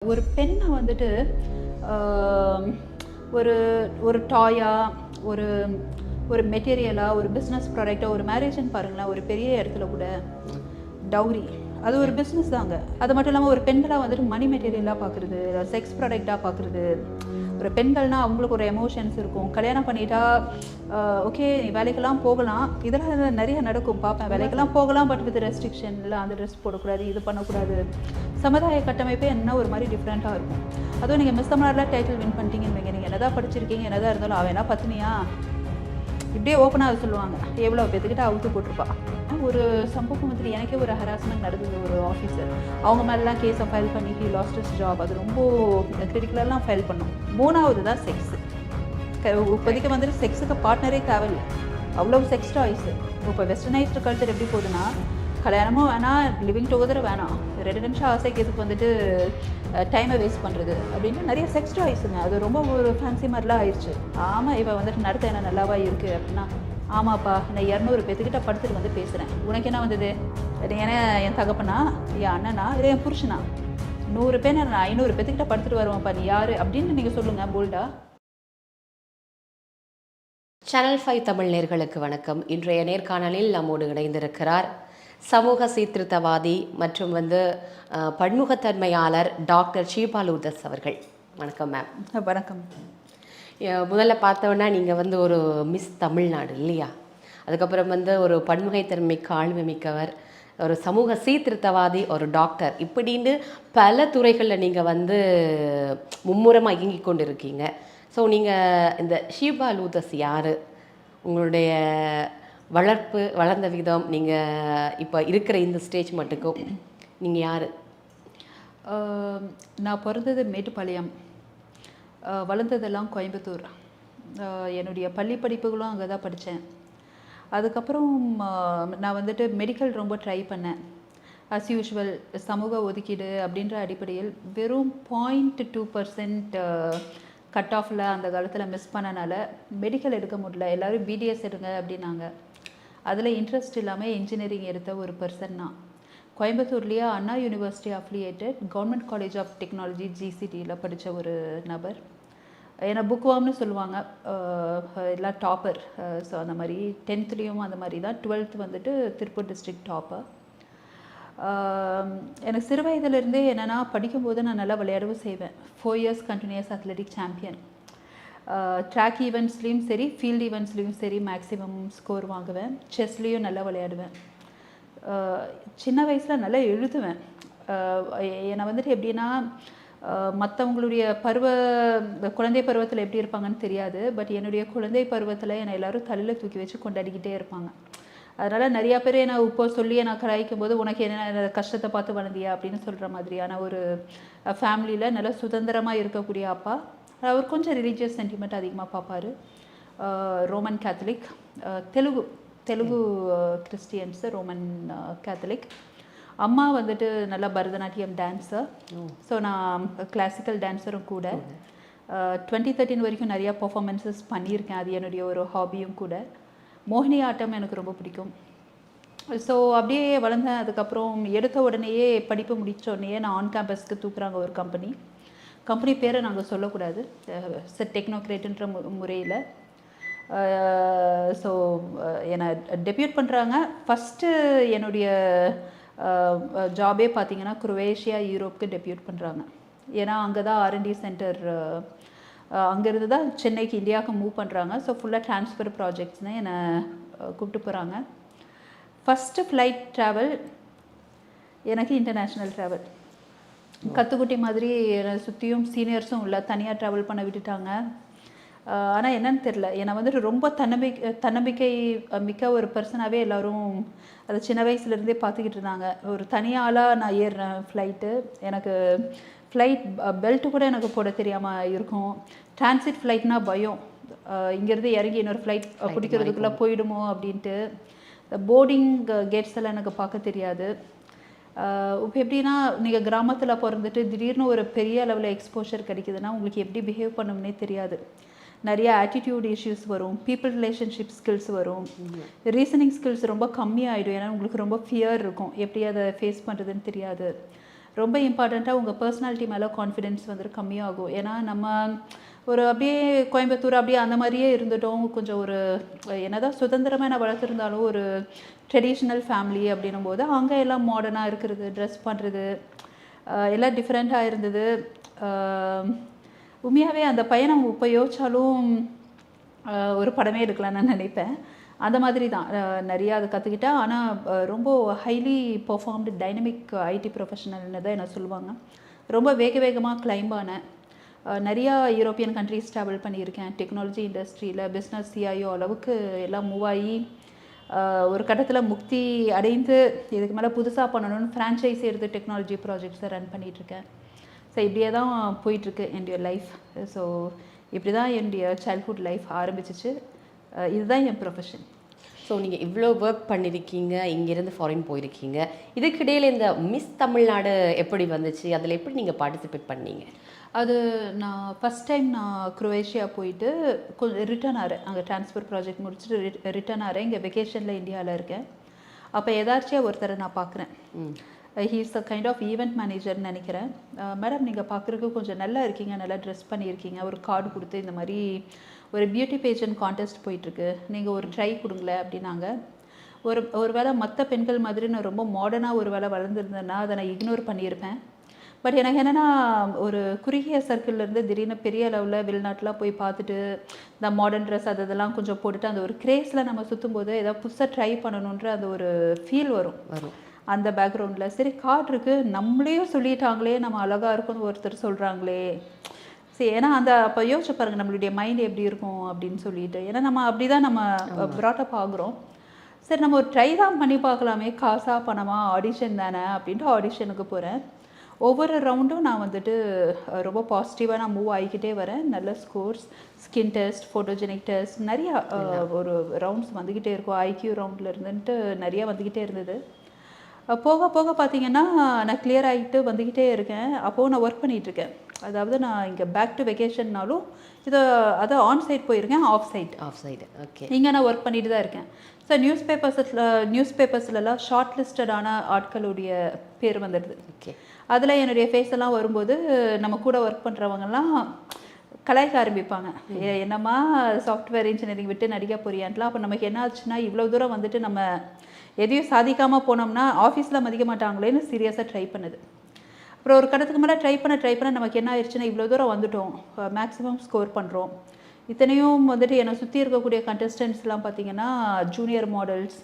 ஒரு பெண்ணை வந்துட்டு ஆம், ஒரு ஒரு டாயா, ஒரு ஒரு மெட்டீரியலா, ஒரு பிஸ்னஸ் ப்ராடக்டா, ஒரு மேரேஜ்னு பாருங்களேன், ஒரு பெரிய இடத்துல கூட டவுரி அது ஒரு பிஸ்னஸ் தாங்க. அது மட்டும் இல்லாமல் ஒரு பெண்களாக வந்துட்டு மணி மெட்டீரியலாக பார்க்குறது, செக்ஸ் ப்ராடக்டாக பார்க்குறது. ஒரு பெண்கள்னால் அவங்களுக்கு ஒரு எமோஷன்ஸ் இருக்கும். கல்யாணம் பண்ணிட்டா ஓகே நீ வேலைக்கெல்லாம் போகலாம், இதெல்லாம் நிறைய நடக்கும் பார்ப்பேன். வேலைக்கெல்லாம் போகலாம், பட் வித் ரெஸ்ட்ரிக்ஷன், இல்லை அந்த ட்ரெஸ் போடக்கூடாது, இது பண்ணக்கூடாது. சமுதாய கட்டமைப்பே என்ன ஒரு மாதிரி டிஃப்ரெண்ட்டாக இருக்கும். அதுவும் நீங்கள் மிஸ் தமிழ்நாட்டில் டைட்டில் வின் பண்ணிட்டீங்கன்னு வைங்க, நீங்கள் என்னதான் படிச்சிருக்கீங்க, என்னதான் இருந்தாலும் அவன் என்ன பத்தினியா இப்படியே ஓப்பனாக சொல்லுவாங்க. எவ்வளோ பேத்துக்கிட்ட அவுத்து போட்டிருப்பா. ஒரு சம்பவம் வந்துட்டு எனக்கே ஒரு ஹராஸ்மெண்ட் நடந்தது. ஒரு ஆஃபீஸர் அவங்க மேலாம் கேஸை ஃபைல் பண்ணி ஹி லாஸ்ட் ஹிஸ் ஜாப். அது ரொம்ப கிரிட்டிக்கலெலாம் ஃபைல் பண்ணோம். மூணாவது தான் செக்ஸு. இப்போதைக்கு வந்துட்டு செக்ஸுக்கு பார்ட்னரே தேவையில்லை, அவ்வளோ செக்ஸ் டாய்ஸு. இப்போ வெஸ்டர்னைஸ்டு கல்ச்சர் எப்படி போகுதுன்னா, கல்யாணமும் வேணாம், லிவிங் டுகெதர் வேணாம், 2 நிமிஷம் ஆசைக்கு எதுக்கு வந்துட்டு டைமை வேஸ்ட் பண்ணுறது அப்படின்னு நிறைய செக்ஸ் டாய்ஸுங்க. அது ரொம்ப ஒரு ஃபேன்சி மாதிரிலாம் ஆயிடுச்சு. ஆமாம், இப்போ வந்துட்டு நடத்த என்ன நல்லாவா இருக்குது அப்படின்னா, ஆமாப்பா நான் 200 பேத்துக்கிட்ட படுத்துட்டு வந்து பேசுகிறேன், உனக்கு என்ன வந்தது? ஏன்னா என் தகப்பனா, என் அண்ணனா, இல்லை என் புருஷனா? 100 பேர் நான் 500 பேத்துக்கிட்ட படுத்துட்டு வருவேன்ப்பா, நீ யார் அப்படின்னு நீங்கள் சொல்லுங்கள் போல்டா. சேனல் 5 தமிழ் நேர்களுக்கு வணக்கம். இன்றைய நேர்காணலில் நம்மோடு இணைந்திருக்கிறார் சமூக சீர்திருத்தவாதி மற்றும் பன்முகத்தன்மையாளர் டாக்டர் ஷீபா லூதர்ஸ் அவர்கள். வணக்கம் மேம். வணக்கம். முதல்ல பார்த்தோன்னா நீங்கள் ஒரு மிஸ் தமிழ்நாடு இல்லையா? அதுக்கப்புறம் ஒரு பன்முகத்தன்மைக்கு ஆளுமை மிக்கவர், ஒரு சமூக சீர்திருத்தவாதி, ஒரு டாக்டர், இப்படின்னு பல துறைகளில் நீங்கள் மும்முரமாக இயங்கி கொண்டு இருக்கீங்க. ஸோ நீங்கள் இந்த ஷீபா லூதர்ஸ் யார், உங்களுடைய வளர்ந்த விதம், நீங்கள் இப்போ இருக்கிற இந்த ஸ்டேஜ் மட்டுக்கும் நீங்கள் யார்? நான் பிறந்தது மேட்டுப்பாளையம், வளர்ந்ததெல்லாம் கோயம்புத்தூர். என்னுடைய பள்ளி படிப்புகளும் அங்கே தான் படித்தேன். அதுக்கப்புறம் நான் வந்துட்டு மெடிக்கல் ரொம்ப ட்ரை பண்ணேன். அஸ் யூஷுவல் சமூக ஒதுக்கீடு அப்படின்ற அடிப்படையில் வெறும் 0.2% கட் ஆஃபில் அந்த காலத்தில் மிஸ் பண்ணனால மெடிக்கல் எடுக்க முடியல. எல்லோரும் பிடிஎஸ் எடுங்க அப்படின்னாங்க. அதில் இன்ட்ரெஸ்ட் இல்லாமல் இன்ஜினியரிங் எடுத்த ஒரு பர்சன் நான். கோயம்புத்தூர்லேயே Anna university affiliated government college of technology ஜிசிடியில் படித்த ஒரு நபர். ஏன்னா புக் வாம்னு சொல்லுவாங்க, எல்லாம் டாப்பர். ஸோ அந்த மாதிரி 10th அந்த மாதிரி தான். 12th வந்துட்டு திருப்பூர் டிஸ்ட்ரிக்ட் டாப்பர். எனக்கு சிறு வயதிலிருந்தே என்னென்னா, படிக்கும்போது நான் நல்லா விளையாடவும் செய்வேன். 4 years continuous athletic champion. Track ஈவெண்ட்ஸ்லேயும் சரி, ஃபீல்டு ஈவெண்ட்ஸ்லேயும் சரி மேக்ஸிமம் ஸ்கோர் வாங்குவேன். செஸ்லேயும் நல்லா விளையாடுவேன். சின்ன வயசில் நல்லா எழுதுவேன். என்னை வந்துட்டு எப்படின்னா, மற்றவங்களுடைய குழந்தை பருவத்தில் எப்படி இருப்பாங்கன்னு தெரியாது, பட் என்னுடைய குழந்தை பருவத்தில் என்னை எல்லோரும் தலையில் தூக்கி வச்சு கொண்டாடிக்கிட்டே இருப்பாங்க. அதனால் நிறையா பேர் என்னை இப்போ சொல்லி நான் கலாய்க்கும் போது, உனக்கு என்ன கஷ்டத்தை பார்த்து வளர்ந்தியா அப்படின்னு சொல்கிற மாதிரியான ஒரு ஃபேமிலியில் நல்லா சுதந்திரமாக இருக்கக்கூடிய அப்பா. அவர் கொஞ்சம் ரிலீஜியஸ் சென்டிமெண்ட் அதிகமாக பார்ப்பார். Roman Catholic, Telugu Christians, Roman Catholic. அம்மா வந்துட்டு நல்லா பரதநாட்டியம் டான்ஸர். ஸோ நான் கிளாசிக்கல் டான்ஸரும் கூட. 2013 வரைக்கும் நிறையா பர்ஃபார்மன்ஸஸ் பண்ணியிருக்கேன். அது என்னுடைய ஒரு ஹாபியும் கூட. மோகினி ஆட்டம் எனக்கு ரொம்ப பிடிக்கும். ஸோ அப்படியே வளர்ந்தேன். அதுக்கப்புறம் எடுத்த உடனேயே படிப்பு முடித்த உடனேயே நான் ஆன் கேம்பஸ்க்கு தூக்குறாங்க ஒரு கம்பெனி பேரை நாங்கள் சொல்லக்கூடாது, டெக்னோக்ரேட்டுன்ற முறையில். ஸோ என்னை டெபியூட் பண்ணுறாங்க. ஃபஸ்ட்டு என்னுடைய ஜாபே பார்த்திங்கன்னா குரோவேஷியா, யூரோப்புக்கு டெபியூட் பண்ணுறாங்க. ஏன்னா அங்கே தான் R&D சென்டர், அங்கேருந்து தான் சென்னைக்கு, இந்தியாவுக்கு மூவ் பண்ணுறாங்க. ஸோ ஃபுல்லாக ட்ரான்ஸ்ஃபர் ப்ராஜெக்ட்ஸ்னு என்னை கூப்பிட்டு போகிறாங்க. ஃபஸ்ட்டு ஃப்ளைட் ட்ராவல் எனக்கு இன்டர்நேஷ்னல் ட்ராவல். கற்றுக்குட்டி மாதிரி என்னை சுற்றியும் சீனியர்ஸும் இல்லை, தனியாக ட்ராவல் பண்ண விட்டுட்டாங்க. ஆனால் என்னன்னு தெரில, என்னை வந்துட்டு ரொம்ப தன்னம்பிக்கை மிக்க ஒரு பர்சனாகவே எல்லோரும் அதை சின்ன வயசுலேருந்தே பார்த்துக்கிட்டு இருந்தாங்க. ஒரு தனியாளாக நான் ஏறுறேன் ஃப்ளைட்டு. எனக்கு ஃப்ளைட் பெல்ட்டு கூட எனக்கு போட தெரியாமல் இருக்கும். டிரான்சிட் ஃப்ளைட்னால் பயம், இங்கேருந்து இறங்கி இன்னொரு ஃப்ளைட் பிடிக்கிறதுக்குள்ளே போயிடுமோ அப்படின்ட்டு. போர்டிங் கேட்ஸ் எல்லாம் எனக்கு பார்க்க தெரியாது. இப்போ எப்படின்னா, நீங்கள் கிராமத்தில் பிறந்துட்டு திடீர்னு ஒரு பெரிய அளவில் எக்ஸ்போஷர் கிடைக்குதுன்னா உங்களுக்கு எப்படி பிஹேவ் பண்ணணும்னே தெரியாது. நிறைய ஆட்டிடியூட் இஷ்யூஸ் வரும், பீப்புள் ரிலேஷன்ஷிப் ஸ்கில்ஸ் வரும், ரீசனிங் ஸ்கில்ஸ் ரொம்ப கம்மியாகிடும். ஏன்னா உங்களுக்கு ரொம்ப ஃபியர் இருக்கும், எப்படி அதை ஃபேஸ் பண்ணுறதுன்னு தெரியாது. ரொம்ப இம்பார்ட்டண்ட்டாக உங்கள் பர்சனாலிட்டி மேலே கான்ஃபிடென்ஸ் வந்துட்டு கம்மியாகும். ஏன்னா நம்ம ஒரு அப்படியே கோயம்புத்தூர் அப்படியே அந்த மாதிரியே இருந்துட்டோம். கொஞ்சம் ஒரு என்னதான் சுதந்திரமாக நான் வளர்த்துருந்தாலும் ஒரு ட்ரெடிஷ்னல் ஃபேமிலி அப்படின்னும் போது அங்கே எல்லாம் மாடர்னாக இருக்கிறது, ட்ரெஸ் பண்ணுறது எல்லாம் டிஃப்ரெண்ட்டாக இருந்தது. உண்மையாகவே அந்த பையனை இப்போ யோசிச்சாலும் ஒரு படமே எடுக்கலான்னு நான் நினைப்பேன். அந்த மாதிரி தான் நிறையா அதை கற்றுக்கிட்டேன். ஆனால் ரொம்ப ஹைலி பெர்ஃபார்ம்டு டைனமிக் ஐடி ப்ரொஃபஷனல்னு தான் என்ன சொல்லுவாங்க. ரொம்ப வேகமாக கிளைம்ப் ஆனேன். நிறையா யூரோப்பியன் கண்ட்ரீஸ் ட்ராவல் பண்ணியிருக்கேன். டெக்னாலஜி இண்டஸ்ட்ரியில் பிஸ்னஸ் சிஐஓ அளவுக்கு எல்லாம் மூவ் ஆகி ஒரு கட்டத்தில் முக்தி அடைந்து இதுக்கு மேலே புதுசாக பண்ணணும்னு ஃப்ரான்ச்சைஸி எடுத்து டெக்னாலஜி ப்ராஜெக்ட்ஸை ரன் பண்ணிகிட்ருக்கேன். ஸோ இப்படியே தான் போயிட்டுருக்கு என்னுடைய லைஃப். ஸோ இப்படி தான் என்னுடைய சைல்ட்ஹுட் லைஃப் ஆரம்பிச்சிச்சு. இதுதான் என் ப்ரொஃபஷன். ஸோ நீங்கள் இவ்வளோ ஒர்க் பண்ணியிருக்கீங்க, இங்கேருந்து ஃபாரின் போயிருக்கீங்க. இதுக்கிடையில் இந்த மிஸ் தமிழ்நாடு எப்படி வந்துச்சு? அதில் எப்படி நீங்கள் பார்ட்டிசிபேட் பண்ணீங்க? அது நான் ஃபஸ்ட் டைம் நான் குரோவேஷியா போயிட்டு கொஞ்சம் ரிட்டர்ன் ஆகிறேன். அங்கே ட்ரான்ஸ்ஃபர் ப்ராஜெக்ட் முடிச்சுட்டு ரிட்டர்ன் ஆகிறேன். இங்கே வெக்கேஷனில் இந்தியாவில் இருக்கேன். அப்போ எதாச்சியாக ஒருத்தரை நான் பார்க்குறேன். He's a kind of event மேனேஜர்னு நினைக்கிறேன். மேடம் நீங்கள் பார்க்குறதுக்கு கொஞ்சம் நல்லா இருக்கீங்க, நல்லா ட்ரெஸ் பண்ணியிருக்கீங்க. ஒரு கார்டு கொடுத்து இந்த மாதிரி ஒரு பியூட்டி பேஜன் கான்டெஸ்ட் போயிட்டுருக்கு, நீங்கள் ஒரு ட்ரை கொடுங்களேன் அப்படின்னாங்க. ஒரு வேளை மற்ற பெண்கள் மாதிரி நான் ரொம்ப மாடர்னாக ஒரு வேளை வளர்ந்துருந்தேன்னா அதை நான் இக்னோர் பண்ணியிருப்பேன். பட் எனக்கு என்னென்னா ஒரு குறுகிய சர்க்கிள்லேருந்து திடீர்னு பெரிய லெவலில் வெளிநாட்டில் போய் பார்த்துட்டு இந்த மாடர்ன் ட்ரெஸ் அதெல்லாம் கொஞ்சம் போட்டுட்டு அந்த ஒரு கிரேஸில் நம்ம சுற்றும் போது ஏதாவது புதுசாக ட்ரை பண்ணணுன்ற அந்த ஒரு ஃபீல் வரும். அந்த பேக்ரவுண்டில் சரி கார்டு இருக்குது, நம்மளையும் சொல்லிட்டாங்களே நம்ம அழகாக இருக்கும்னு ஒருத்தர் சொல்கிறாங்களே, சரி ஏன்னா அந்த அப்போ யோசிச்சு பாருங்கள் நம்மளுடைய மைண்ட் எப்படி இருக்கும் அப்படின்னு சொல்லிட்டு. ஏன்னா நம்ம அப்படி தான் நம்ம ப்ராட்டப் ஆகுறோம். சரி நம்ம ஒரு ட்ரை தான் பண்ணி பார்க்கலாமே, காசா பணமா, ஆடிஷன் தானே அப்படின்ட்டு ஆடிஷனுக்கு போகிறேன். ஒவ்வொரு ரவுண்டும் நான் வந்துட்டு ரொம்ப பாசிட்டிவாக நான் மூவ் ஆகிக்கிட்டே வரேன். நல்ல scores, skin test, photogenic test நிறையா ஒரு ரவுண்ட்ஸ் வந்துக்கிட்டே இருக்கும். ஐக்யூ ரவுண்டில் இருந்துட்டு நிறையா வந்துக்கிட்டே இருந்தது. போக போக பார்த்தீங்கன்னா நான் கிளியர் ஆகிட்டு வந்துக்கிட்டே இருக்கேன். அப்போது நான் ஒர்க் பண்ணிகிட்ருக்கேன். அதாவது நான் இங்கே பேக் டு வெக்கேஷன்னாலும் இதை அதான் ஆன் சைட் போயிருக்கேன், ஆஃப் சைட் ஓகே இங்கே நான் ஒர்க் பண்ணிட்டு தான் இருக்கேன். ஸோ நியூஸ் பேப்பர்ஸ்லலாம் ஷார்ட் லிஸ்டடான ஆட்களுடைய பேர் வந்துடுது. ஓகே அதில் என்னுடைய ஃபேஸ் எல்லாம் வரும்போது நம்ம கூட ஒர்க் பண்ணுறவங்கலாம் கலாய்க்க ஆரம்பிப்பாங்க. என்னம்மா சாஃப்ட்வேர் இன்ஜினியரிங் விட்டு நடிக்க போறியான்லாம். அப்போ நமக்கு என்ன ஆச்சுன்னா இவ்வளோ தூரம் வந்துட்டு நம்ம எதையும் சாதிக்காமல் போனோம்னா ஆஃபீஸில் மதிக்க மாட்டாங்களேன்னு சீரியஸாக ட்ரை பண்ணுது. அப்புறம் ஒரு கட்டத்துக்கு மேலே ட்ரை பண்ண நமக்கு என்ன ஆயிடுச்சுன்னா இவ்வளோ தூரம் வந்துட்டோம், மேக்ஸிமம் ஸ்கோர் பண்ணுறோம். இத்தனையும் வந்துட்டு என்னை சுற்றி இருக்கக்கூடிய கண்டஸ்டன்ஸ்லாம் பார்த்தீங்கன்னா ஜூனியர் மாடல்ஸ்,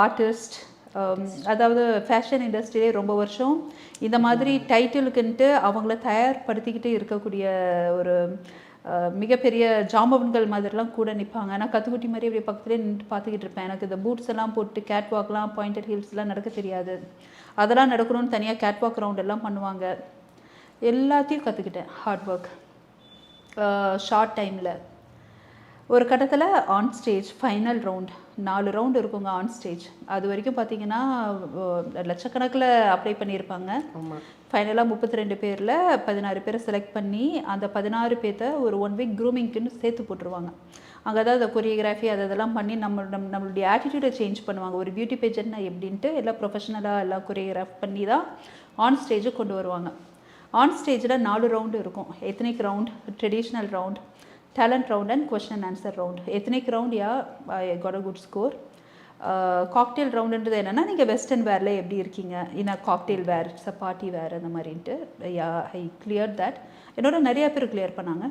ஆர்டிஸ்ட், அதாவது ஃபேஷன் இண்டஸ்ட்ரியிலே ரொம்ப வருஷம் இந்த மாதிரி டைட்டிலுக்குன்ட்டு அவங்கள தயார்படுத்திக்கிட்டு இருக்கக்கூடிய ஒரு மிகப்பெரிய ஜாம்பவன்கள் மாதிரிலாம் கூட நிற்பாங்க. நான் கற்றுக்குட்டி மாதிரி அப்படியே பக்கத்துலேயே நின்று பார்த்துக்கிட்டு இருப்பேன். எனக்கு இந்த பூட்ஸ் எல்லாம் போட்டு கேட் வாக்லாம், பாயிண்டட் ஹீல்ஸ்லாம் நடக்க தெரியாது. அதெல்லாம் நடக்கணும்னு தனியாக கேட் வாக் ரவுண்ட் எல்லாம் பண்ணுவாங்க. எல்லாத்தையும் கற்றுக்கிட்டேன். ஹார்ட் ஒர்க், ஷார்ட் டைமில். ஒரு கட்டத்தில் on stage final round 4 round இருக்குங்க ஆன் ஸ்டேஜ். அது வரைக்கும் பார்த்தீங்கன்னா லட்சக்கணக்கில் அப்ளை பண்ணியிருப்பாங்க. ஃபைனலாக 32 பேரில் 16 பேரை செலக்ட் பண்ணி அந்த 16 பேர்த்த ஒரு 1 வீக் க்ரூமிங்க்குன்னு சேர்த்து போட்டுருவாங்க. அங்கே தான் அந்த கொரியோகிராஃபி அதெல்லாம் பண்ணி நம்மளுடைய ஆட்டிடியூடை சேஞ்ச் பண்ணுவாங்க. ஒரு பியூட்டி பேஜென்ட்னா எப்படின்ட்டு எல்லாம் ப்ரொஃபஷனலாக எல்லாம் கொரியோகிராஃப் பண்ணி தான் ஆன் ஸ்டேஜுக்கு கொண்டு வருவாங்க. ஆன் ஸ்டேஜில் 4 ரவுண்டு இருக்கும். Ethnic round, traditional round, talent round and question and answer round. ethnic round I got a good score. cocktail roundன்றது என்னன்னா நீங்கள் வெஸ்டர்ன் வேரில் எப்படி இருக்கீங்க, in cocktail wear, it's a party wear அந்த மாதிரின்ட்டு ஐ கிளியர் தட். என்னோட நிறைய பேர் கிளியர் பண்ணாங்க.